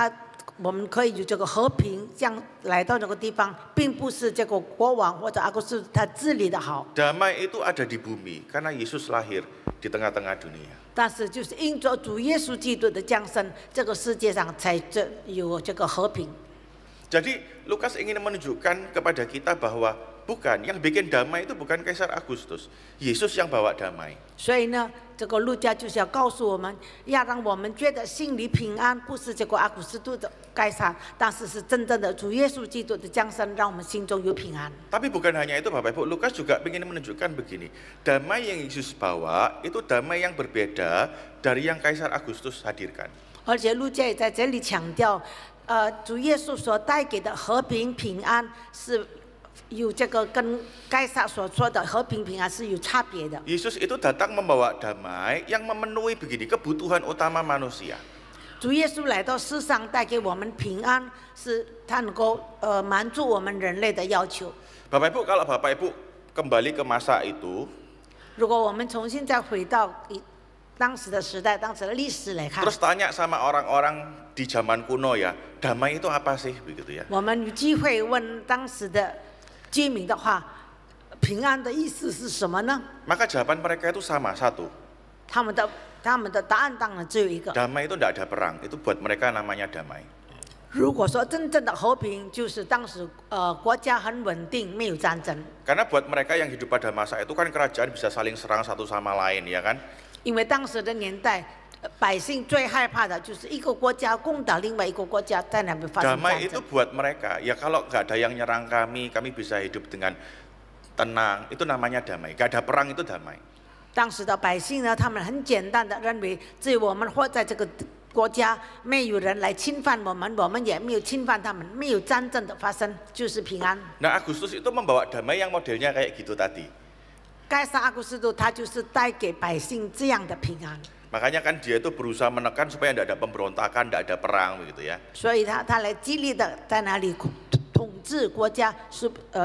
我们可以有这个和平，这样来到这个地方，并不是这个国王或者阿古斯他治理的好。 Damai itu ada di bumi karena Yesus lahir di tengah-tengah dunia. 但是就是因着主耶稣基督的降生，这个世界上才有这个和平。 Jadi Lukas ingin menunjukkan kepada kita bahwa bukan, yang bikin damai itu bukan Kaisar Agustus, Yesus yang bawa damai. 所以呢，这个路加就是要告诉我们，要让我们觉得心里平安，不是这个阿古斯都的该杀，但是是真正的主耶稣基督的降生，让我们心中有平安。 Tapi bukan hanya itu Bapak Ibu, Lukas juga ingin menunjukkan begini, damai yang Yesus bawa itu damai yang berbeda dari yang Kaisar Agustus hadirkan. 而且路加也在这里强调，主耶稣所带给的和平平安是有这个跟该撒所说的和平平安是有差别的。 Yesus itu datang membawa damai yang memenuhi begini kebutuhan utama manusia. 主耶稣来到世上带给我们平安，是他能够满足我们人类的要求。 Bapak Ibu, kalau Bapak Ibu kembali ke masa itu, 如果我们重新再回到当时的时代、当时的历史来看， terus tanya sama orang-orang di zaman kuno ya, damai itu apa sih begitu ya? 我们有机会问当时的居民的话，平安的意思是什么呢？ Maka jawaban mereka itu sama, satu. 他们的答案当然只有一个。 Damai itu tidak ada perang, itu buat mereka namanya damai. 如果说真正的和平，就是当时国家很稳定，没有战争。 Karena buat mereka yang hidup pada masa itu kan kerajaan bisa saling serang satu sama lain, ya kan? 因为当时的年代，百姓最害怕的就是一个国家攻打另外一个国家，在那边发生 Damai 战 itu 争。 buat mereka, ya kalau nggak ada yang nyerang kami bisa hidup dengan tenang, itu namanya damai. Nggak ada perang itu damai. 当时的百姓呢，他们很简单的认为，只有我们活在这个国家没有人来侵犯我们，我们也没有侵犯他们，没有战争的发生，就是平安。Nah, Agustus itu membawa damai yang modelnya kayak gitu tadi. 该撒阿古斯都他就是带给百姓这样的平安。 Makanya kan dia itu berusaha menekan supaya tidak ada pemberontakan, tidak ada perang begitu ya. 所以他来激励的在哪里统治国家，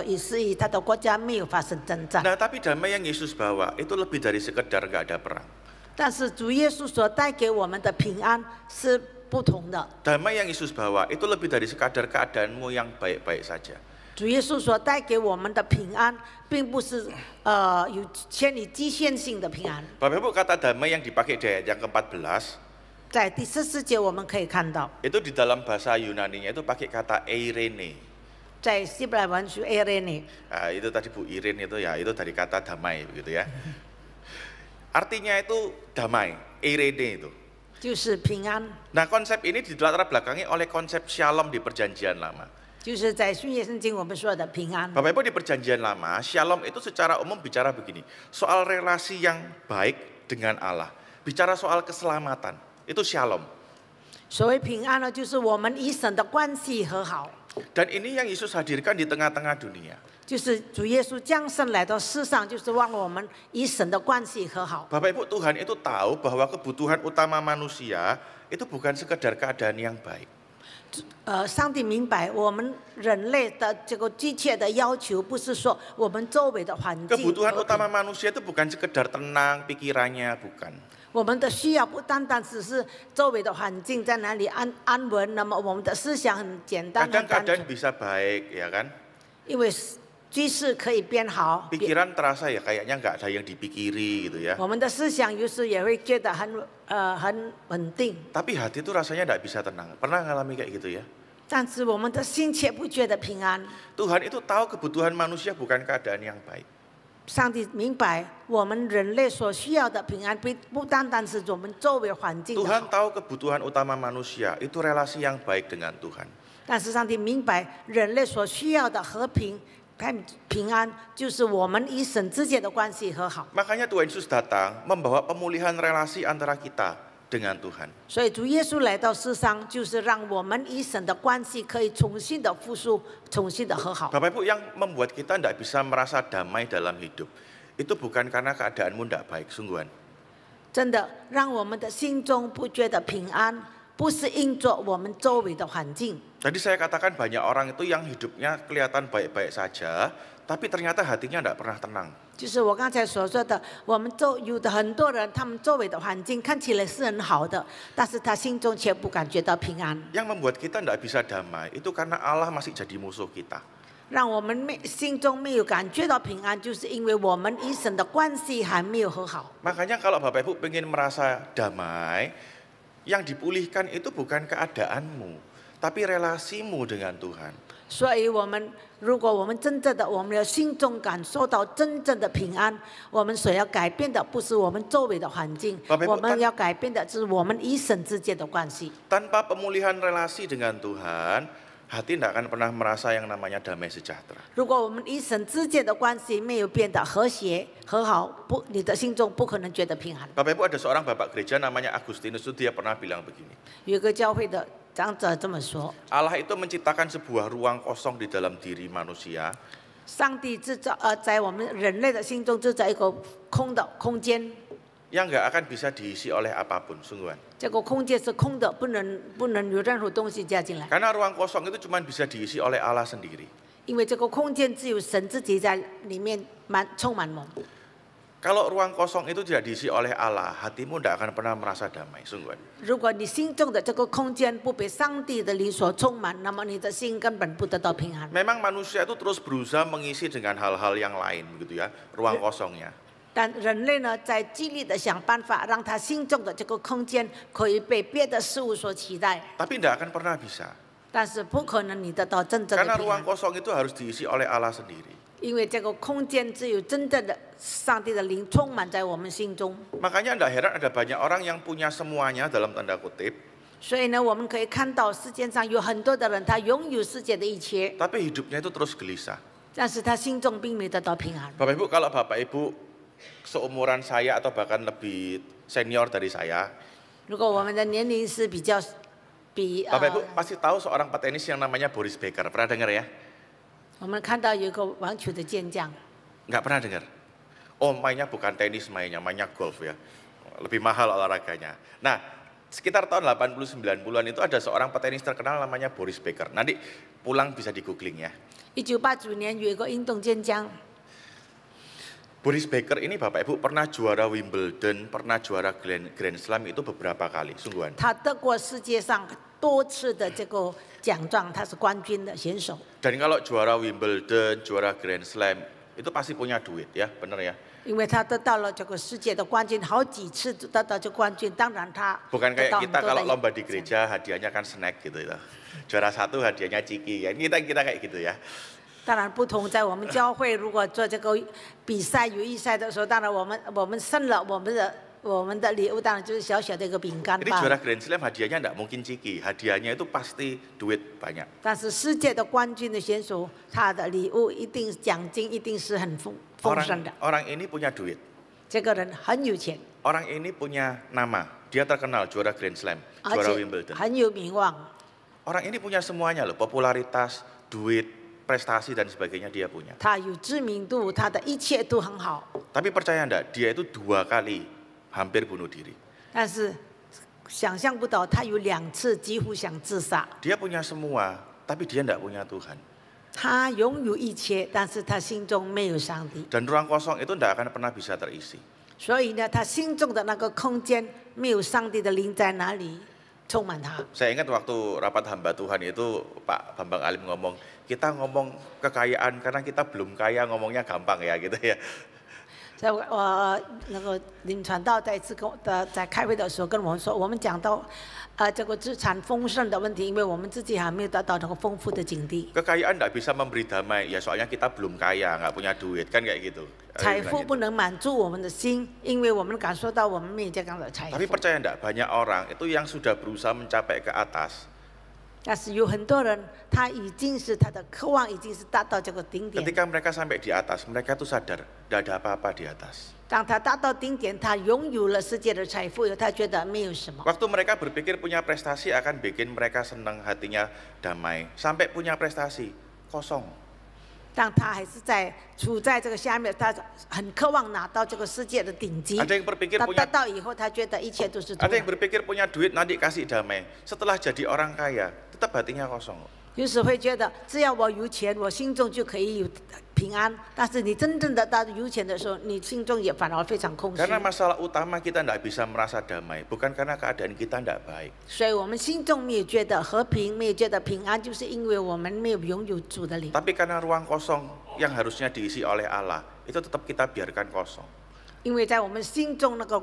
以至于他的国家没有发生征战。 Nah, tapi damai yang Yesus bawa itu lebih dari sekedar nggak ada perang. 但是主耶稣所带给我们的平安是不同的。 Damai yang Yesus bawa itu lebih dari sekadar keadaanmu yang baik-baik saja. 主耶稣所带给我们的平安，并不是有牵于局限性的平安。 Bapak Ibu, kata damai yang dipakai di ayat yang ke-14 在第14节我们可以看到， itu di dalam bahasa Yunani-nya itu pakai kata eirene. 在希伯来文是 Irene， Nah, itu tadi Bu Irin itu ya, itu dari kata damai begitu ya. Artinya itu damai, eirene itu. 就是平安， Nah, konsep ini dilatar belakangi oleh konsep shalom di Perjanjian Lama. 就是在新约圣经我们说的平安。 Bapak Ibu, di Perjanjian Lama, shalom itu secara umum bicara begini, soal relasi yang baik dengan Allah, bicara soal keselamatan, itu shalom. 所谓平安呢，就是我们与神的关系和好， Dan ini yang Yesus hadirkan di tengah-tengah dunia. 就是主耶稣降生来到世上，就是让我们与神的关系和好。 Bapak Ibu, Tuhan itu tahu bahwa kebutuhan utama manusia itu bukan sekedar keadaan yang baik. 上帝明白我们人类的这个急切的要求，不是说我们周围的环境。 Kebutuhan utama manusia itu bukan sekedar tenang pikirannya, bukan. 我们的需要不单单只是周围的环境在哪里安稳，那么我们的思想很简单很单 Kadang-kadang 纯， bisa baik, ya kan? 因为局势可以变好， Pikiran terasa ya kayaknya nggak ada yang dipikiri gitu ya. 我们的思想有时也会觉得很稳定， Tapi hati itu rasanya nggak bisa tenang. Pernah ngalami kayak gitu ya? 但是我们的心却不觉得平安。 Tuhan itu tahu kebutuhan manusia bukan keadaan yang baik. 上帝明白我们人类所需要的平安，不单单是我们周围环境的 Tuhan 好， tahu kebutuhan utama manusia itu relasi yang baik dengan Tuhan. 但是上帝明白人类所需要的和平安，就是我们与神之间的关系和好。 Makanya Tuhan Yesus datang membawa pemulihan relasi antara kita dengan Tuhan. 所以主耶稣来到世上，就是让我们与神的关系可以重新的复苏，重新的和好。 Bapak Ibu, yang membuat kita tidak bisa merasa damai dalam hidup itu bukan karena keadaanmu tidak baik, sungguhan. 真的，让我们的心中不觉得平安，不是因着我们周围的环境。 Tadi saya katakan banyak orang itu yang hidupnya kelihatan baik-baik saja, tapi ternyata hatinya tidak pernah tenang. 就是我刚才所说的，我们有的很多人，他们周围的环境看起来是很好的，但是他心中却不感觉到平安。 Yang membuat kita tidak bisa damai itu karena Allah masih jadi musuh kita. 让我们心中没有感觉到平安，就是因为我们与神的关系还没有和好。 Makanya kalau Bapak Ibu ingin merasa damai, yang dipulihkan itu bukan keadaanmu, tapi relasimu dengan Tuhan. 所以如果我们真正的我们的心中感受到真正的平安，我们所要改变的不是我们周围的环境，我们要改变的是我们与神之间的关系。 Tanpa pemulihan relasi dengan Tuhan, hati tidak akan pernah merasa yang namanya damai sejahtera. 如果我们与神之间的关系没有变得和谐和好，你的心中不可能觉得平安。 Bapak Ibu, ada seorang bapak gereja namanya Agustinus, itu dia pernah bilang begini. 有一个教会的长者这么说： Allah itu menciptakan sebuah ruang kosong di dalam diri manusia. 上帝在我们人类的心中制造一个空的空间， yang nggak akan bisa diisi oleh apapun, sungguhan. 这个空间是空的，不能有任何东西加进来， Karena ruang kosong itu cuma bisa diisi oleh Allah sendiri. 因为这个空间只有神自己在里面充满我们。 Kalau ruang kosong itu tidak diisi oleh Allah, hatimu tidak akan pernah merasa damai, sungguhan. 如果你心中的这个空间不被上帝的灵所充满，那么你的心根本不得到平安。 Memang manusia itu terus berusaha mengisi dengan hal-hal yang lain, begitu ya, ruang kosongnya. 但人类呢，在极力的想办法，让他心中的这个空间可以被别的事物所取代， Tapi tidak akan pernah bisa. 但是不可能你得到真正的 Karena 平 ruang 安， kosong itu harus diisi oleh Allah sendiri. 因为这个空间只有真正的上帝的灵充满在我们心中。 Makanya tidak heran ada banyak orang yang punya semuanya dalam tanda kutip, 所以呢，我们可以看到世界上有很多的人，他拥有世界的一切， tapi hidupnya itu terus gelisah. 但是他心中并没有得到平安。 Bapak Ibu, kalau Bapak Ibu seumuran saya atau bahkan lebih senior dari saya, 如果我们的年龄是比较比 Bapak Ibu pasti tahu seorang petenis yang namanya Boris Becker. Pernah dengar ya? 我们看到有一个网球的健将， Nggak pernah dengar. Oh, mainnya bukan tenis, mainnya golf ya. Lebih mahal olahraganya. Nah, sekitar tahun 80-90-an itu ada seorang petenis terkenal namanya Boris Becker. Nanti pulang bisa di googling ya. 1989年有一个运动健将， Boris Becker ini Bapak Ibu pernah juara Wimbledon, pernah juara Grand Slam itu beberapa kali, sungguhan. 他得过世界上多次的这个奖状，他是冠军的选手。 Dan kalau juara Wimbledon, juara Grand Slam itu pasti punya duit ya, benar ya? 因为他得到了这个世界的冠军，好几次得到这冠军，当然他 Bukan 得 kayak 到很 kita 多 kalau 的 lomba di gereja hadiahnya kan snack gitu ya. Juara 1 hadiahnya ciki kan. Kita kayak gitu ya. 当然不同，在我们教会如果做这个比赛友谊赛的时候，当然我们胜了，我们的礼物当然就是小小的一个饼干 Ini 吧。 juara Grand Slam hadiahnya enggak mungkin ciki, hadiahnya itu pasti duit banyak. 但是世界的冠军的选手，他的礼物一定奖金一定是很丰盛的。 Orang ini punya duit. 这个人很有钱， Orang ini punya nama, dia terkenal juara Grand Slam, 而 juara 且 Wimbledon. 很有名望。 Orang ini punya semuanya loh, popularitas, duit, prestasi dan sebagainya dia punya. 他有知名度，他的一切都很好。 Tapi percaya enggak, dia itu 2 kali hampir bunuh diri. 但是想象不到，他有2次几乎想自杀。 Dia punya semua, tapi dia enggak punya Tuhan. 他拥有一切，但是他心中没有上帝， Dan ruang kosong itu enggak akan pernah bisa terisi. 所以呢，他心中的那个空间没有上帝的灵在哪里充满他。 Saya ingat waktu rapat hamba Tuhan itu Pak Bambang Alim ngomong, kita ngomong kekayaan karena kita belum kaya ngomongnya gampang ya gitu ya. 在那个林传道在一次在开会的时候跟我们说，我们讲到这个资产丰盛的问题，因为我们自己还没有得到这个丰富的境地。 Kekayaan enggak bisa memberi damai, ya soalnya kita belum kaya, nggak punya duit kan kayak gitu. 财富不能满足我们的心，因为我们感受到我们没有这样的财 Tapi 富。 percaya enggak, banyak orang itu yang sudah berusaha mencapai ke atas. 但是有很多人，他已经是他的渴望已经是达到这个顶点。 Ketika mereka sampai di atas, mereka tuh sadar, enggak ada apa-apa di atas. 当他达到顶点，他拥有了世界的财富，他觉得没有什么。 Waktu mereka berpikir punya prestasi akan bikin mereka senang, hatinya damai. Sampai punya prestasi, kosong. 当他还是处在这个下面，他很渴望拿到这个世界的顶级。 Ada yang berpikir 他 punya 得到以后，他觉得一切都是徒 Ada yang 然。 berpikir punya duit nanti kasih damai. Setelah jadi orang kaya, tetap hatinya kosong. 有时会觉得，只要我有钱，我心中就可以有平安。但是你真正的到有钱的时候，你心中也反而非常空虚。 Karena masalah utama kita tidak bisa merasa damai, bukan karena keadaan kita tidak baik. 所以我们心中没有觉得和平，没有觉得平安，就是因为我们没有拥有主的灵。 Tapi karena ruang kosong yang harusnya diisi oleh Allah, itu tetap kita biarkan kosong. 因为在我们心中那个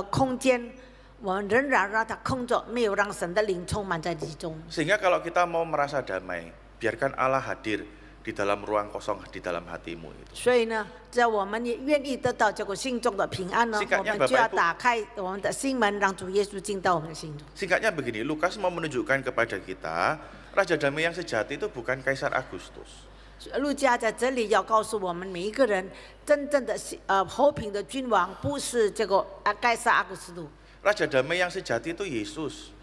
空间，我们仍然让它空着，没有让神的灵充满在其中。 Sehingga kalau kita mau merasa damai, biarkan Allah hadir di dalam ruang kosong di dalam hatimu itu. 所以呢，只要我们也愿意得到这个心中的平安呢， Singkatnya 我们就要 Bapak Ibu 打开我们的心门，让主耶稣进到我们的心中。 Singkatnya begini, Lukas mau menunjukkan kepada kita, Raja Damai yang sejati itu bukan Kaisar Agustus. 路加在这里要告诉我们每一个人，真正的和平的君王不是这个盖萨阿古斯都， Raja Damai yang sejati itu Yesus.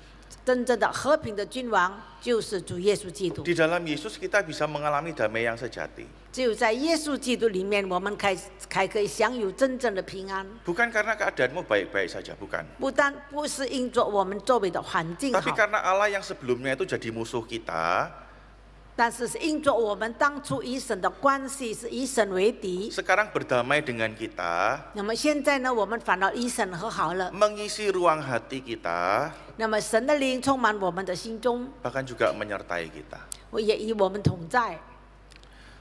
真正的和平的君王就是主耶稣基督。 Di dalam Yesus kita bisa mengalami damai yang sejati. 只有在耶稣基督里面，我们才可以享有真正的平安。 Bukan karena keadaanmu baik-baik saja, bukan. 不是因着我们周围的环境 Tapi 好， karena Allah yang sebelumnya itu jadi musuh kita, 但是是因着我们当初与神的关系是以神为敌。 sekarang berdamai dengan kita, 那么现在呢，我们反而与神和好了。 mengisi ruang hati kita, 那么神的灵充满我们的心中， bahkan juga menyertai kita. 也与我们同在。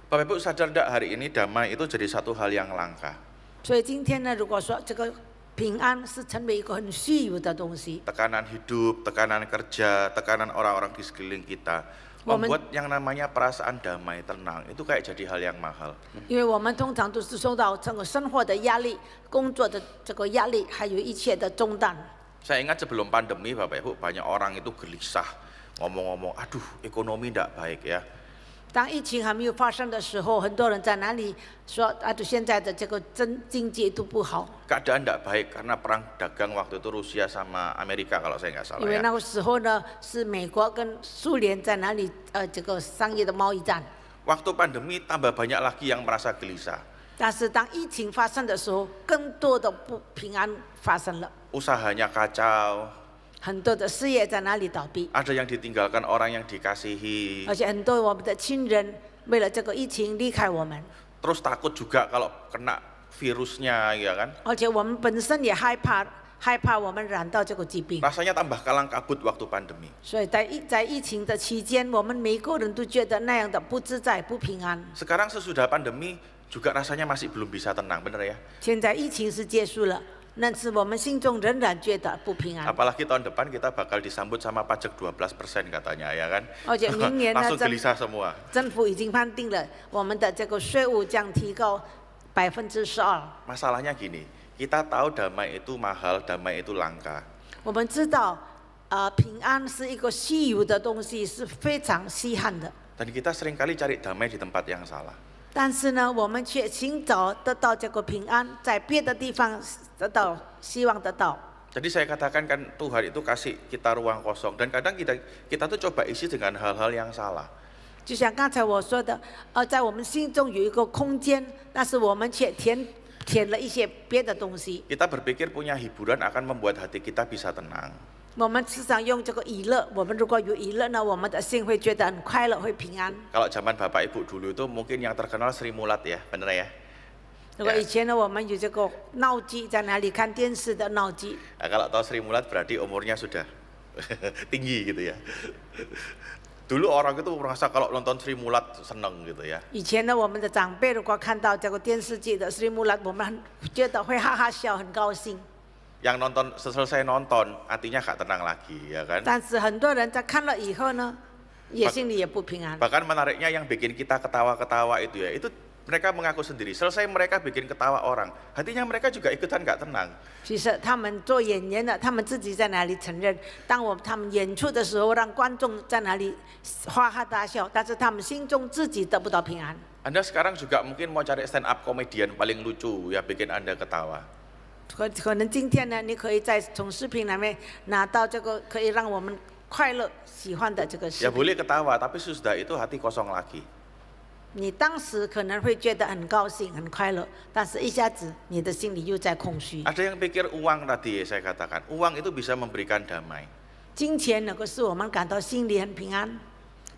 Bapak Ibu sadar tidak hari ini damai itu jadi satu hal yang langka. 所以今天呢，如果说这个平安是成为一个很虚有的东西， Tekanan hidup, tekanan kerja, tekanan orang-orang di sekeliling kita, membuat yang namanya perasaan damai, tenang, itu kayak jadi hal yang mahal. 因为我们通常都是受到整个生活的压力、工作的这个压力，还有一切的重担。 Saya ingat sebelum pandemi Bapak Ibu banyak orang itu gelisah, ngomong-ngomong, aduh ekonomi tidak baik ya. 当疫情还没有发生的时候，很多人在哪里说现在的这个经济都不好。 Keadaan tidak baik karena perang dagang waktu itu Rusia sama Amerika kalau saya nggak salah 因为 ya. 那个时候呢，是美国跟苏联在哪里这个商业的贸易战。 Waktu pandemi tambah banyak lagi yang merasa gelisah. 但是当疫情发生的时候，更多的不平安发生了， Usahanya kacau. 很多的事业在哪里倒闭， Ada yang ditinggalkan orang yang dikasihi. 而且很多我们的亲人为了这个疫情离开我们， Terus takut juga kalau kena virusnya, ya kan? 而且我们本身也害怕我们染到这个疾病。 Rasanya tambah kalang kabut waktu pandemi. 所以在疫情的期间，我们每个人都觉得那样的不自在、不平安。 Sekarang sesudah pandemi juga rasanya masih belum bisa tenang, bener ya? 现在疫情是结束了，但是我们心中仍然觉得不平安。 Apalagi tahun depan kita bakal disambut sama pajak 12% katanya, ya kan? 而且明年呢， Langsung gelisah semua. 政府已经判定了我们的这个税务将提高12%。 Masalahnya gini, kita tahu damai itu mahal, damai itu langka. 我们知道，平安是一个稀有的东西，是非常稀罕的。 Dan kita seringkali cari damai di tempat yang salah. 但是呢，我们却寻找得到这个平安，在别的地方得到，希望得到。 Jadi saya katakan kan Tuhan itu kasih kita ruang kosong dan kadang kita tuh coba isi dengan hal-hal yang salah. 就像刚才我说的，在我们心中有一个空间，但是我们却填了一些别的东西。 Kita berpikir punya hiburan akan membuat hati kita bisa tenang. 我们时常用这个娱乐，我们如果有娱乐呢，我们的心会觉得很快乐，会平安。 Kalau zaman Bapak Ibu dulu itu mungkin yang terkenal Sri Mulat ya, bener ya? 如果以前呢，我们有这个闹剧，在哪里看电视的闹剧？ Nah, kalau tahu Sri Mulat berarti umurnya sudah tinggi gitu ya. Dulu orang itu merasa kalau nonton Sri Mulat seneng gitu ya. 以前呢，我们的长辈如果看到这个电视剧的《Sri Mulat》，我们觉得会哈哈笑，很高兴。 Yang nonton selesai nonton, hatinya gak tenang lagi, ya kan? 但是很多人在看了以后呢，也心里也不平安。 Bahkan menariknya yang bikin kita ketawa-ketawa itu ya, itu mereka mengaku sendiri. Selesai mereka bikin ketawa orang, hatinya mereka juga ikutan gak tenang. 其实他们做演员的，他们自己在哪里承认？当他们演出的时候，让观众在哪里哈哈大笑，但是他们心中自己得不到平安。 Anda sekarang juga mungkin mau cari stand up comedian paling lucu ya bikin Anda ketawa. 可能今天呢，你可以从视频里面拿到这个可以让我们快乐、喜欢的这个视 Ya 频。 boleh ketawa, tapi sudah itu hati kosong lagi. 你当时可能会觉得很高兴、很快乐，但是一下子你的心里又在空虚。 Ada yang pikir uang tadi saya katakan, uang itu bisa memberikan damai. 金钱能够使我们感到心里很平安。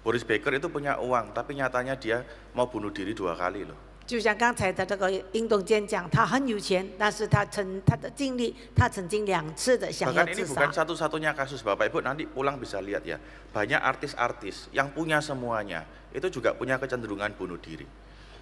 Boris Becker itu punya uang, tapi nyatanya dia mau bunuh diri 2 kali loh. 就像刚才的这个运动健将，他很有钱，但是他曾经2次的想要 Bahkan ini 自 bukan 杀。 satu-satunya kasus, Bapak Ibu nanti pulang bisa lihat ya. Banyak artis-artis yang punya semuanya, itu juga punya kecenderungan bunuh diri.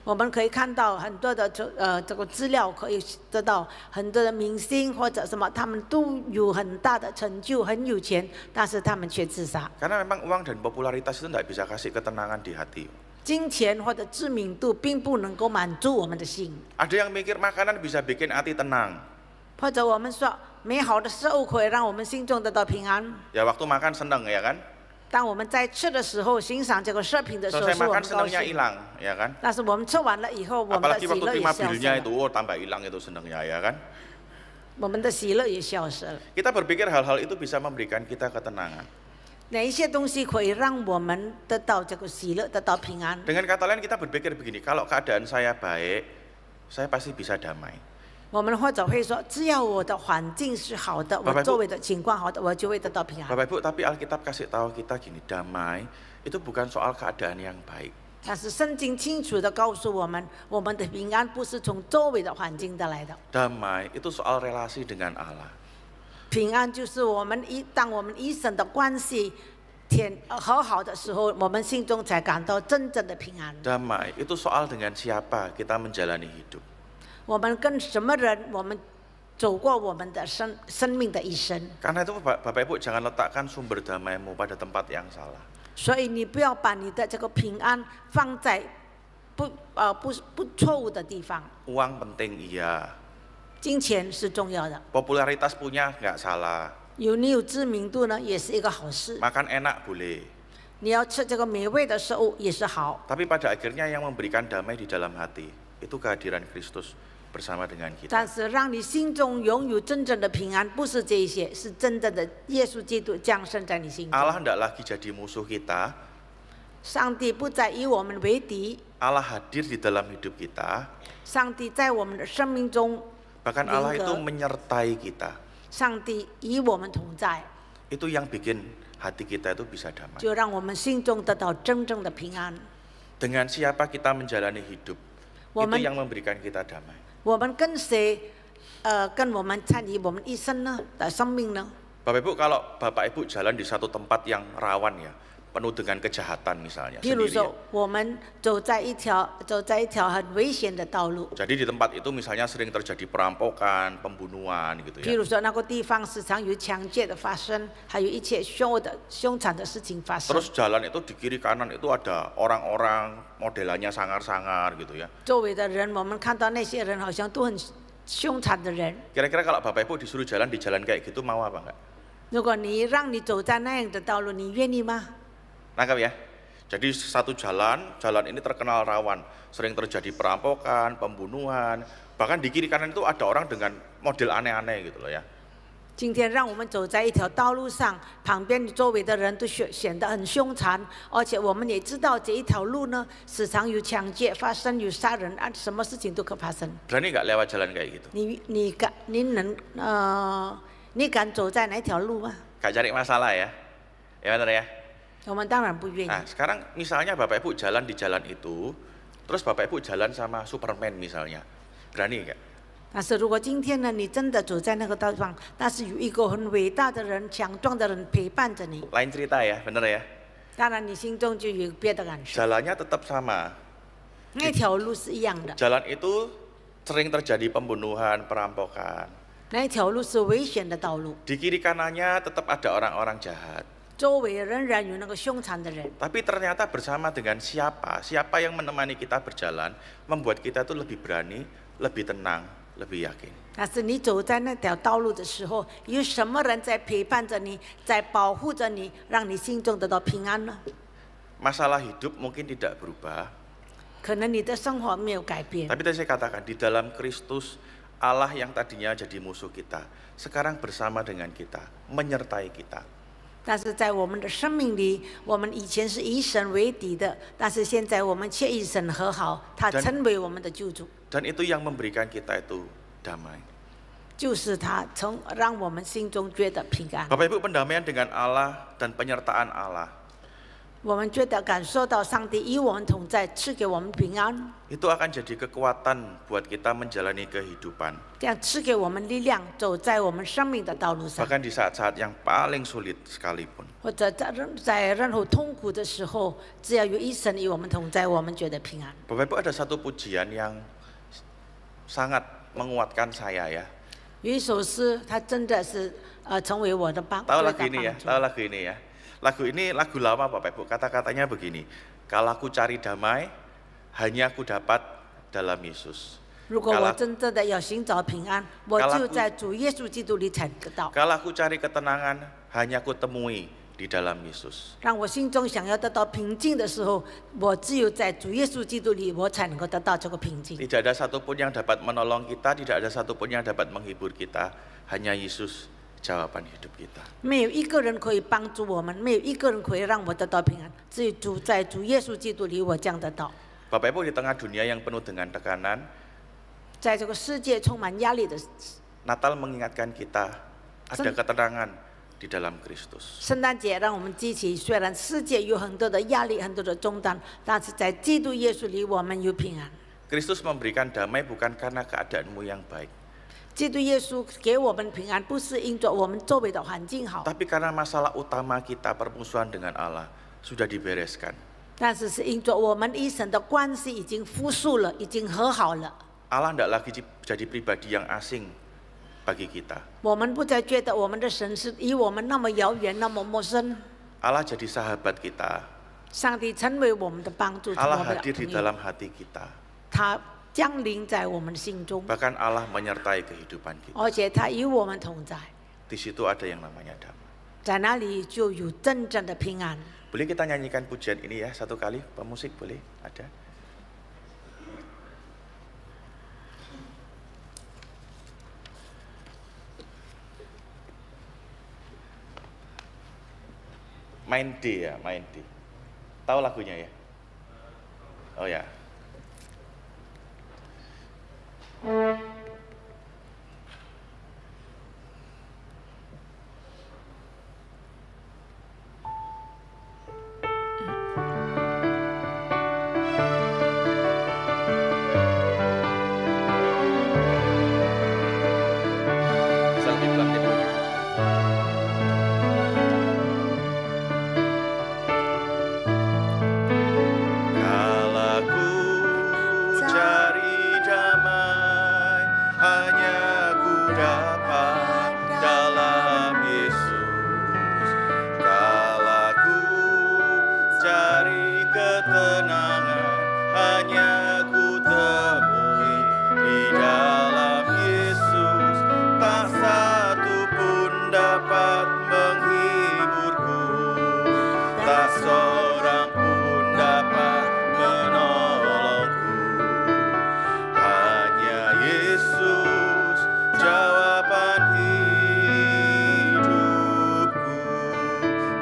我们可以看到很多的这个资料，可以得到很多的明星或者什么，他们都有很大的成就，很有钱，但是他们却自杀。 Karena memang uang dan popularitas itu tidak bisa kasih ketenangan di hati. 金钱或者知名度并不能够满足我们的心， Ada yang mikir makanan bisa bikin hati tenang. 或者我们说美好的食物可以让我们心中得到平安。 Ya waktu makan seneng ya kan? 当我们在吃的时候，欣赏这个食品的时候， Selesai 是我 makan 们高 senengnya 兴。 hilang, ya kan? 但是我们吃完了以后，我们的 Apalagi 喜 waktu 乐也 terima 消失 bilnya 了， itu, oh tambah hilang itu senengnya ya kan? 我们的喜乐也消失了。 Kita berpikir hal-hal itu bisa memberikan kita ketenangan. 哪一些东西可以让我们得到这个喜乐，得到平安？ Dengan kata lain kita berpikir begini, kalau keadaan saya baik, saya pasti bisa damai. 我们或者会说，只要我的环境是好的， Bapak 我 Ibu 周围的情况好的，我就会得到平安。 Bapak Ibu, tapi Alkitab kasih tahu kita gini, damai itu bukan soal keadaan yang baik. 但是圣经清楚地告诉我们，我们的平安不是从周围的环境得来的， Damai itu soal relasi dengan Allah. 平安就是当我们与神的关系和好的时候，我们心中才感到真正的平安。 Damai itu soal dengan siapa kita menjalani hidup. 我们跟什么人，我们走过我们的生命的一生。 Karena itu Bapak Ibu jangan letakkan sumber damaimu pada tempat yang salah. 所以你不要把你的这个平安放在不错误的地方。 Uang penting iya, 金钱是重要的， popularitas punya nggak salah, 你有知名度呢，也是一个好事。 makan enak boleh, 你要吃这个美味的食物也是好。 Tapi pada akhirnya yang memberikan damai di dalam hati itu kehadiran Kristus bersama dengan kita. 但是让你心中拥有真正的平安，不是这一些，是真正的耶稣基督降生在你心中。 Allah tidak lagi jadi musuh kita. 上帝不再以我们为敌， Allah hadir di dalam hidup kita. 上帝在我们的生命中， Bahkan Allah itu menyertai kita. 上帝与我们同在， Itu yang bikin hati kita itu bisa damai. 就让我们心中得到真正的平安。 Dengan siapa kita menjalani hidup, itu 我们 yang memberikan kita damai. 我们跟谁，跟我们参与我们一生呢的生命呢？ Bapak Ibu, kalau Bapak Ibu jalan di satu tempat yang rawan ya, penuh dengan kejahatan misalnya 比如 sendirian. 说，我们走在一条很危险的道路。 Jadi di tempat itu misalnya sering terjadi perampokan, pembunuhan gitu 比 ya. 如说，那个地方时常有抢劫的发生，还有一切凶残的事情发生。 Terus jalan itu di kiri kanan itu ada orang-orang modelannya sangar-sangar gitu ya. 周围的人，我们看到那些人好像都很凶残的人。 Kira-kira kalau Bapak Ibu disuruh jalan di jalan kayak gitu mau apa enggak? 如果让你走在那样的道路，你愿意吗？ Nangkap ya? Jadi satu jalan ini terkenal rawan, sering terjadi perampokan, pembunuhan, bahkan di kiri kanan itu ada orang dengan model aneh-aneh gitu loh ya. 今天让我们走在一条道路上，旁边周围的人都显得很凶残，而且我们也知道这一条路呢，时常有抢劫发生，有杀人案，什么事情都可发生。 Berani nggak lewat jalan kayak gitu? 你敢走在哪条路吗？ Gak cari masalah ya? Ya benar ya? 我们当然不愿意。 Nah sekarang misalnya Bapak Ibu jalan di jalan itu, terus Bapak Ibu jalan sama Superman misalnya, berani nggak? 但是如果今天呢，你真的走在那个道路上，但是有一个很伟大的人、强壮的人陪伴着你， Lain cerita ya, benar ya? 当然你心中就有别的感受。 Jalannya tetap sama. 那条路是一样的， Jalan itu sering terjadi pembunuhan, perampokan. 那条路是危险的道路， Di kiri kanannya tetap ada orang-orang jahat. 周围仍然有那个凶残的人。 Tapi ternyata bersama dengan siapa yang menemani kita berjalan, membuat kita itu lebih berani, lebih tenang, lebih yakin. 但是你走在那条道路的时候，有什么人在陪伴着你，在保护着你，让你心中得到平安呢？ Masalah hidup mungkin tidak berubah, 可能你的生活没有改变， tapi tadi saya katakan di dalam Kristus Allah yang tadinya jadi musuh kita, sekarang bersama dengan kita, menyertai kita. 但是在我们的生命里，我们以前是以神为敌的，但是现在我们却与神和好，他成为我们的救主， Dan itu yang memberikan kita itu damai. 就是他让我们心中觉得平安。 Bapak Ibu, pendamaian dengan Allah dan penyertaan Allah 我们觉得感受到上帝与我们同在，赐给我们平安， itu akan jadi kekuatan buat kita menjalani kehidupan. 这样赐给我们力量，走在我们生命的道路上。 Bahkan di saat-saat yang paling sulit sekalipun. 或者在任何痛苦的时候，只要有一神与我们同在，我们觉得平安。 Bapak Ibu, ada satu pujian yang sangat menguatkan saya ya. 有一首诗，它真的是成为我的帮助。 Tahu lagu ini ya? Tahu lagu ini ya? Lagu ini lagu lama Bapak Ibu. Kata-katanya begini. Kalau aku cari damai, hanya aku dapat dalam Yesus. 如果我真正的要寻找平安，我 Kalau 就在主耶稣基督里才得到。 Kalau aku cari ketenangan, hanya aku temui di dalam Yesus. 让我心中想要得到平静的时候，我只有在主耶稣基督里，我才能够得到这个平静。 Tidak ada satupun yang dapat menolong kita, tidak ada satupun yang dapat menghibur kita. Hanya Yesus jawaban hidup kita. 没有一个人可以帮助我们，没有一个人可以让我得到平安，只有主在主耶稣基督里，我将得到。 Bapak Ibu, di tengah dunia yang penuh dengan tekanan, 在这个世界充满压力的 Natal mengingatkan kita ada ketenangan di dalam Kristus. 圣诞节，让我们记起，虽然世界有很多的压力、很多的重担，但是在基督耶稣里，我们有平安。 Kristus memberikan damai bukan karena keadaanmu yang baik, 基督耶稣给我们平安，不是因着我们周围的环境好， tapi karena masalah utama kita permusuhan dengan Allah sudah dibereskan. 但是是因着我们与神的关系已经复苏了，已经和好了。 Allah tidak lagi jadi pribadi yang asing bagi kita. 我们不再觉得我们的神是与我们那么遥远、那么陌生。 Allah jadi sahabat kita. 上帝成为我们的帮助，成为 Allah 我们的 hadir di 朋友， dalam hati kita. 他降临在我们心中， Bahkan Allah menyertai kehidupan kita. 而且他与我们同在。 Di situ ada yang namanya damai. 在那里就有真正的平安。 Boleh kita nyanyikan pujian ini ya satu kali, pemusik boleh ada? Main D ya, main D. Tahu lagunya ya? Oh ya.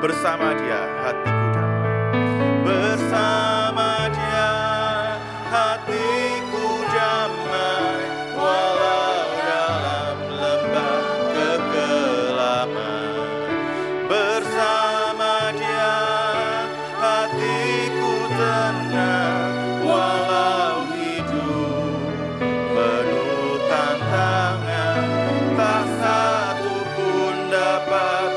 Bersama Dia hatiku damai. Bersama Dia hatiku damai, walau dalam lembah kekelaman. Bersama Dia hatiku tenang, walau hidup penuh tantangan. Tak satu pun dapat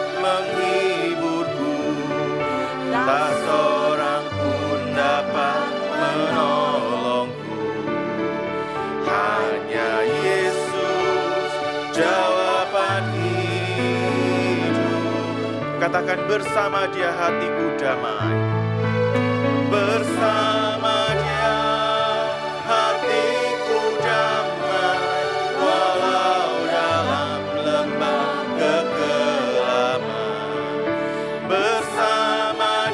tak seorang pun dapat menolongku. Hanya Yesus jawaban hidup. Katakan bersama Dia hatiku damai. Bersama Dia hatiku damai, walau dalam lembah kekelaman. Bersama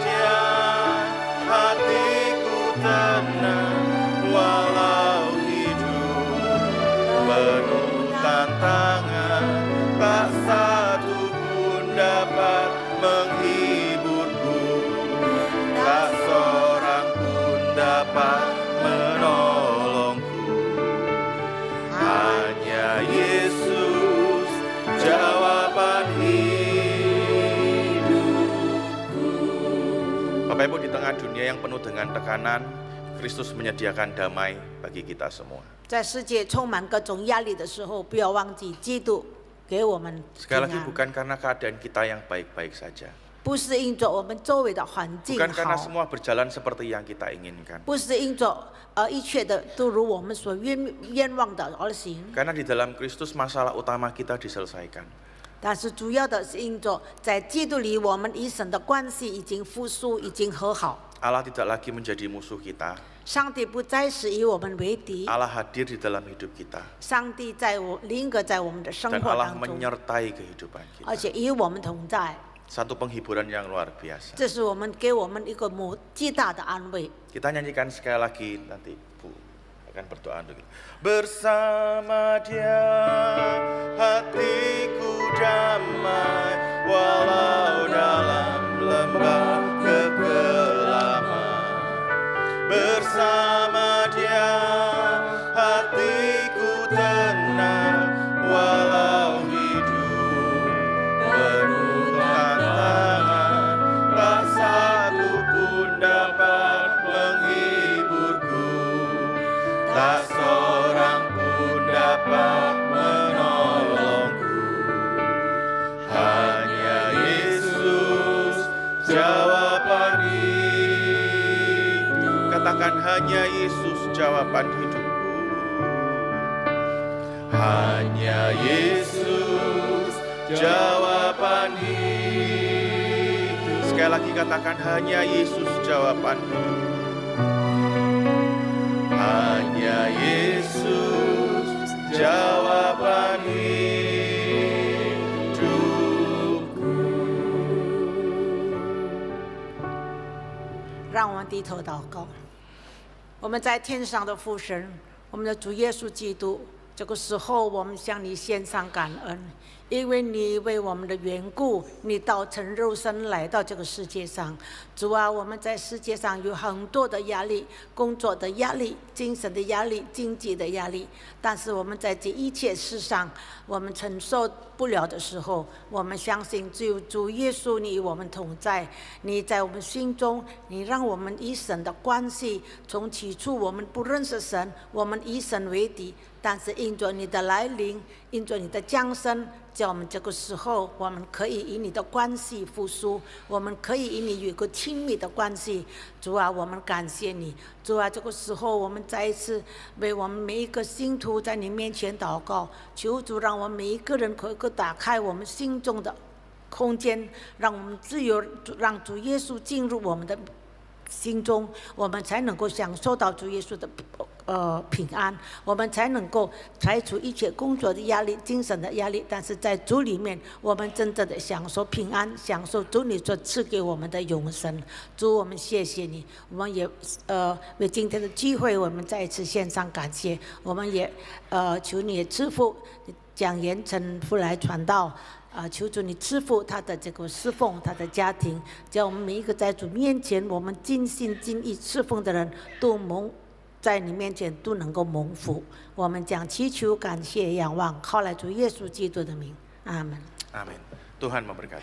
tenang, walau hidup penuh tantangan. Tak satu pun dapat menghiburku, tak seorang pun dapat menolongku. Hanya Yesus jawaban hidupku. Bapak Ibu, di tengah dunia yang penuh dengan tekanan, Kristus menyediakan damai bagi kita semua. 在世界充满各种压力的时候，不要忘记基督给我们平 Sekali lagi 安。 bukan karena keadaan kita yang baik-baik saja. 不是因着我们周围的环境 Bukan karena 好， semua berjalan seperti yang kita inginkan. 不是因着一切的都如我们所愿望的而行。 Karena di dalam Kristus masalah utama kita diselesaikan. 但是主要的是因着在基督里，我们与神的关系已经复苏，已经和好。 Allah tidak lagi menjadi musuh kita. 上帝不再是与我们为敌， Allah hadir di dalam hidup kita. 上帝临格在我们的生 Dan 活 Allah 当中， menyertai kehidupan 而 kita. 且与我们同在。 Satu penghiburan yang luar biasa. 这是给我们一个极大的安慰。 Kita nyanyikan sekali lagi, nanti Bu akan berdoa untuk kita. Bersama Dia hatiku damai, walau dalam lembah kekelaman. Bersama Dia hatiku tenang, walau hidup penuh tantangan. Tak satu pun dapat menghiburku, tak seorang pun dapat menolongku. Hanya Yesus jawaban hidup. Katakan hanya Yesus jawaban hidupku. Hanya Yesus jawaban hidup. Sekali lagi katakan hanya Yesus jawaban hidup. Hanya Yesus jawaban hidupku. 让我们低头祷告。我们在天上的父神，我们的主耶稣基督，这个时候我们向你献上感恩，因为你为我们的缘故，你道成肉身来到这个世界上。主啊，我们在世界上有很多的压力，工作的压力、精神的压力、经济的压力，但是我们在这一切事上，我们承受不了的时候，我们相信只有主耶稣你与我们同在，你在我们心中，你让我们与神的关系，从起初我们不认识神，我们以神为敌，但是因着你的来临，因着你的降生，在我们这个时候，我们可以与你的关系复苏，我们可以与你有个亲密的关系。主啊，我们感谢你。主啊，这个时候我们再一次为我们每一个信徒在你面前祷告，求主让我们每一个人可以打开我们心中的空间，让我们自由，让主耶稣进入我们的心中，我们才能够享受到主耶稣的平安，我们才能够排除一切工作的压力、精神的压力。但是在主里面，我们真正的享受平安，享受主你所赐给我们的永生。主，我们谢谢你，我们也为今天的聚会，我们再一次献上感谢。我们也求你也赐福蒋延成父来传道。求主你赐福他的这个侍奉，他的家庭，叫我们每一个在主面前，我们尽心尽意侍奉的人都在你面前都能够蒙福。我们将祈求、感谢、仰望，靠来主耶稣基督的名，阿门。阿门。Tuhan memberkati.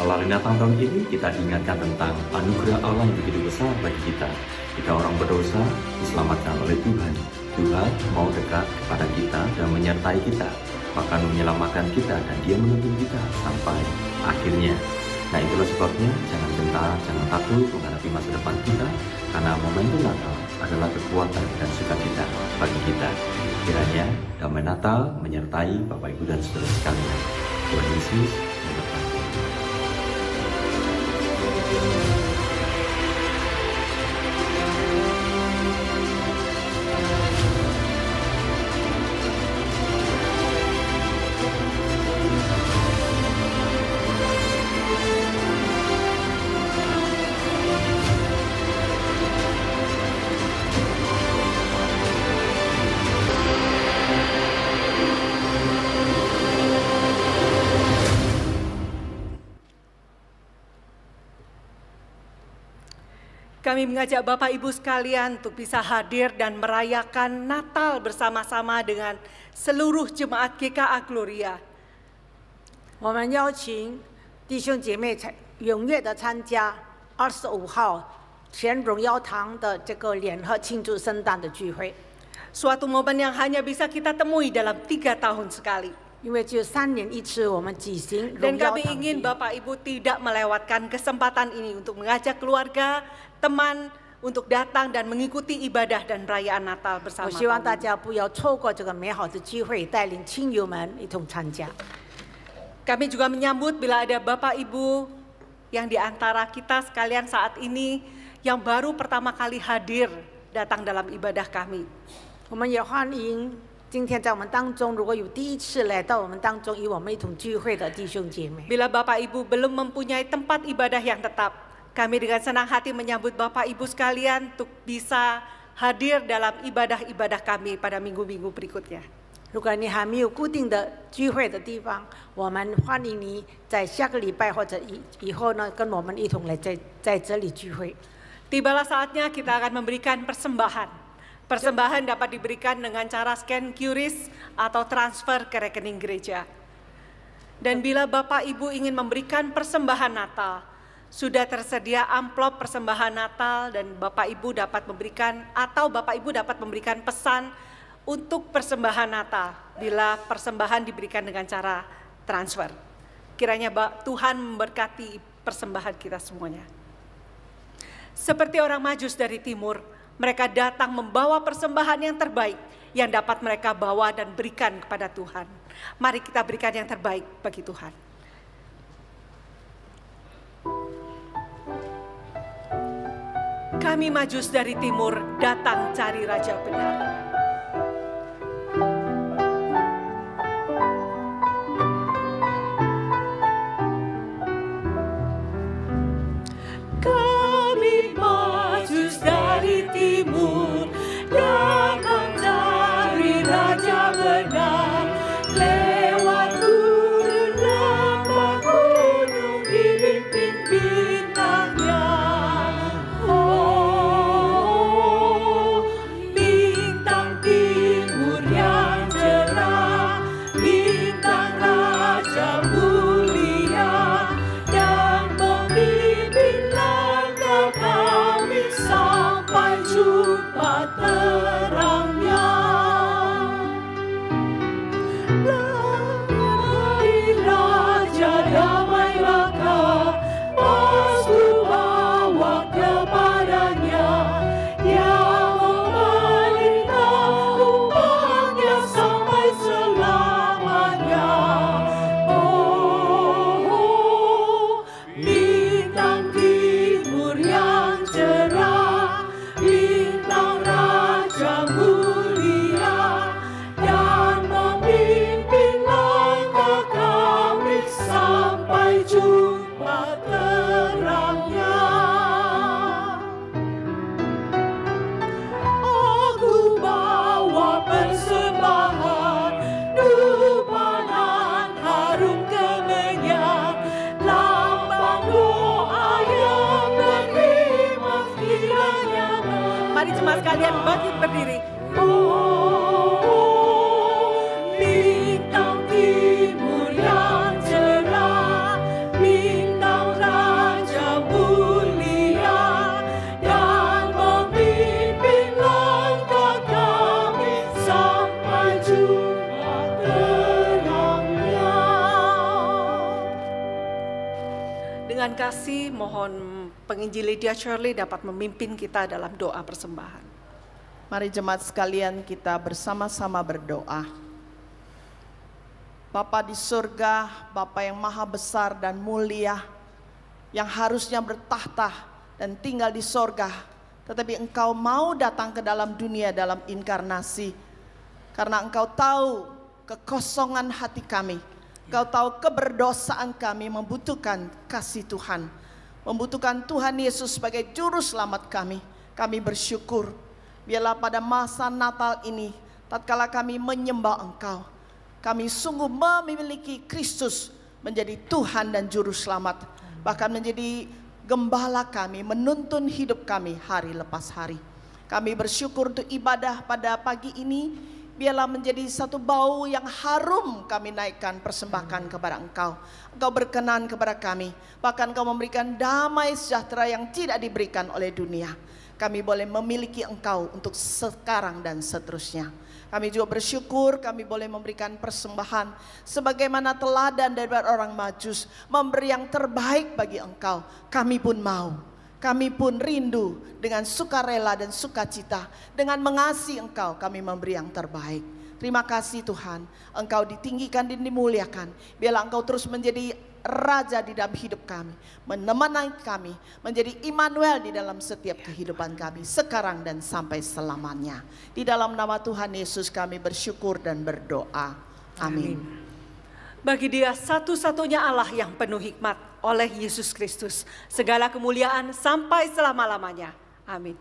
Melalui Natal tahun ini kita diingatkan tentang anugerah Allah yang begitu besar bagi kita. Jika orang berdosa diselamatkan oleh Tuhan, Tuhan mau dekat kepada kita dan menyertai kita, bahkan menyelamatkan kita dan Dia menuntun kita sampai akhirnya. Nah, itulah sebabnya jangan gentar, jangan takut menghadapi masa depan kita, karena momentum Natal adalah kekuatan dan sukacita bagi kita. Kiranya damai Natal menyertai Bapak Ibu dan Saudara sekalian. Tuhan Yesus memberkati. Kami mengajak Bapak Ibu sekalian untuk bisa hadir dan merayakan Natal bersama-sama dengan seluruh jemaat GKA Gloria. 我们邀请弟兄姐妹踊跃的参加25号全荣耀堂的这个联合庆祝圣诞的聚会。 Suatu momen yang hanya bisa kita temui dalam 3 tahun sekali. 因为只有3年一次我们举行 Dan 荣耀 kami 堂 ingin 节。 Bapak Ibu tidak melewatkan kesempatan ini untuk mengajak keluarga, teman untuk datang dan mengikuti ibadah dan perayaan Natal 我 bersama 希望大 kami. 家不要错过这个美好的机会，带领亲友们一同参加。 Kami juga menyambut bila ada Bapak Ibu yang di antara kita sekalian saat ini yang baru pertama kali hadir datang dalam ibadah kami. 我们也欢迎今天在我们当中，如果有第一次来到我们当中与我们一同聚会的弟兄姐妹。 Bila Bapak Ibu belum mempunyai tempat ibadah yang tetap, kami dengan senang hati menyambut Bapak Ibu sekalian untuk bisa hadir dalam ibadah-ibadah kami pada minggu-minggu berikutnya. 如果你还没有固定的聚会的地方，我们欢迎你在下个礼拜或者以后呢，跟我们一同来在这里聚会。 Tibalah saatnya kita akan memberikan persembahan. Persembahan dapat diberikan dengan cara scan QRIS atau transfer ke rekening gereja. Dan bila Bapak Ibu ingin memberikan persembahan Natal, sudah tersedia amplop persembahan Natal dan Bapak Ibu dapat memberikan atau Bapak Ibu dapat memberikan pesan untuk persembahan Natal bila persembahan diberikan dengan cara transfer. Kiranya Tuhan memberkati persembahan kita semuanya. Seperti orang Majus dari timur, mereka datang membawa persembahan yang terbaik yang dapat mereka bawa dan berikan kepada Tuhan. Mari kita berikan yang terbaik bagi Tuhan. Kami Majus dari timur datang cari Raja benar. Kami Majus dari timur datang cari Raja benar, lewat gurun lembah gunung dipimpin bintangnya. Oh, bintang timur yang cerah, bintang Raja mulia yang memimpin langkah kami sampai jumpa terangnya. Hai Raja damailah kau, aku bawa kepadanya, yang memerintah umatnya sampai selamanya. Oh, bintang timur yang cerah, bintang Raja mulia yang memimpin langkah kami sampai jumpa terangnya. Aku bawa persembahan, dupanan harum kemenyan, lambang doa yang beriman kiranya. Mari jemaat sekalian bangkit berdiri. Oh, bintang timur yang cerah, bintang Raja mulia yang memimpin langkah kami sampai jumpa terangnya. Dengan kasih mohon penginjil Lydia Shirley dapat memimpin kita dalam doa persembahan. Mari jemaat sekalian kita bersama-sama berdoa. Bapa di surga, Bapa yang maha besar dan mulia, yang harusnya bertahta dan tinggal di surga, tetapi Engkau mau datang ke dalam dunia dalam inkarnasi. Karena Engkau tahu kekosongan hati kami, Engkau tahu keberdosaan kami membutuhkan kasih Tuhan, membutuhkan Tuhan Yesus sebagai juru selamat kami. Kami bersyukur, biarlah pada masa Natal ini, tatkala kami menyembah Engkau, kami sungguh memiliki Kristus menjadi Tuhan dan Juru Selamat. Bahkan menjadi gembala kami, menuntun hidup kami hari lepas hari. Kami bersyukur untuk ibadah pada pagi ini. Biarlah menjadi satu bau yang harum kami naikkan persembahkan kepada Engkau. Engkau berkenan kepada kami. Bahkan Engkau memberikan damai sejahtera yang tidak diberikan oleh dunia. Kami boleh memiliki Engkau untuk sekarang dan seterusnya. Kami juga bersyukur kami boleh memberikan persembahan sebagaimana teladan dari orang Majus, memberi yang terbaik bagi Engkau. Kami pun mau, kami pun rindu dengan sukarela dan sukacita, dengan mengasihi Engkau kami memberi yang terbaik. Terima kasih Tuhan, Engkau ditinggikan dan dimuliakan. Biarlah Engkau terus menjadi Raja di dalam hidup kami, menemani kami, menjadi Immanuel di dalam setiap kehidupan kami, sekarang dan sampai selamanya. Di dalam nama Tuhan Yesus kami bersyukur dan berdoa. Amin. Bagi Dia satu-satunya Allah yang penuh hikmat, oleh Yesus Kristus, segala kemuliaan sampai selama-lamanya. Amin.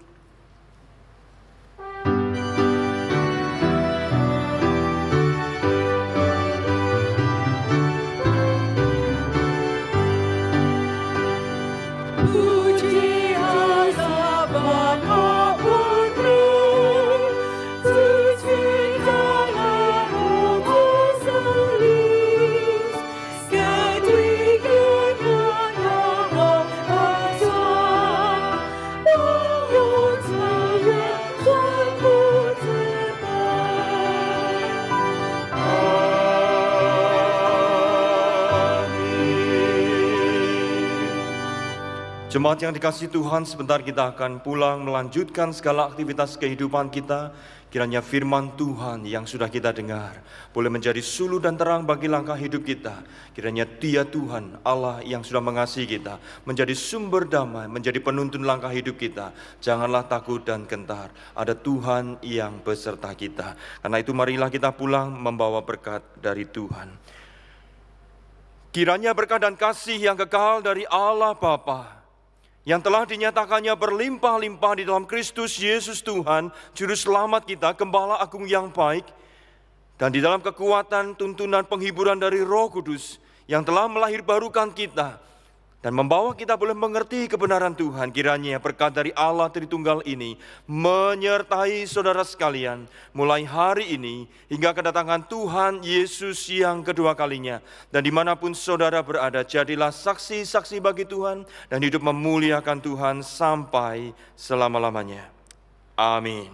Jemaat yang dikasihi Tuhan, sebentar kita akan pulang melanjutkan segala aktivitas kehidupan kita. Kiranya firman Tuhan yang sudah kita dengar boleh menjadi suluh dan terang bagi langkah hidup kita. Kiranya Dia Tuhan Allah yang sudah mengasihi kita menjadi sumber damai, menjadi penuntun langkah hidup kita. Janganlah takut dan gentar, ada Tuhan yang beserta kita. Karena itu marilah kita pulang membawa berkat dari Tuhan. Kiranya berkat dan kasih yang kekal dari Allah Bapa, yang telah dinyatakannya berlimpah-limpah di dalam Kristus Yesus Tuhan, Juru Selamat kita, Gembala Agung yang baik, dan di dalam kekuatan tuntunan penghiburan dari Roh Kudus yang telah melahirbarukan kita dan membawa kita boleh mengerti kebenaran Tuhan. Kiranya berkat dari Allah Tritunggal ini menyertai saudara sekalian mulai hari ini hingga kedatangan Tuhan Yesus yang kedua kalinya. Dan dimanapun saudara berada, jadilah saksi-saksi bagi Tuhan dan hidup memuliakan Tuhan sampai selama-lamanya. Amin.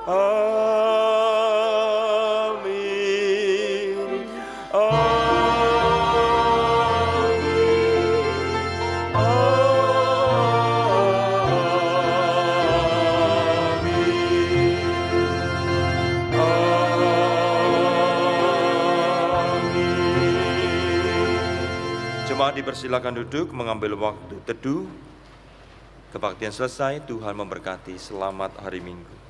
Amin. Jemaat dipersilakan duduk mengambil waktu teduh. Kebaktian selesai, Tuhan memberkati. Selamat hari Minggu.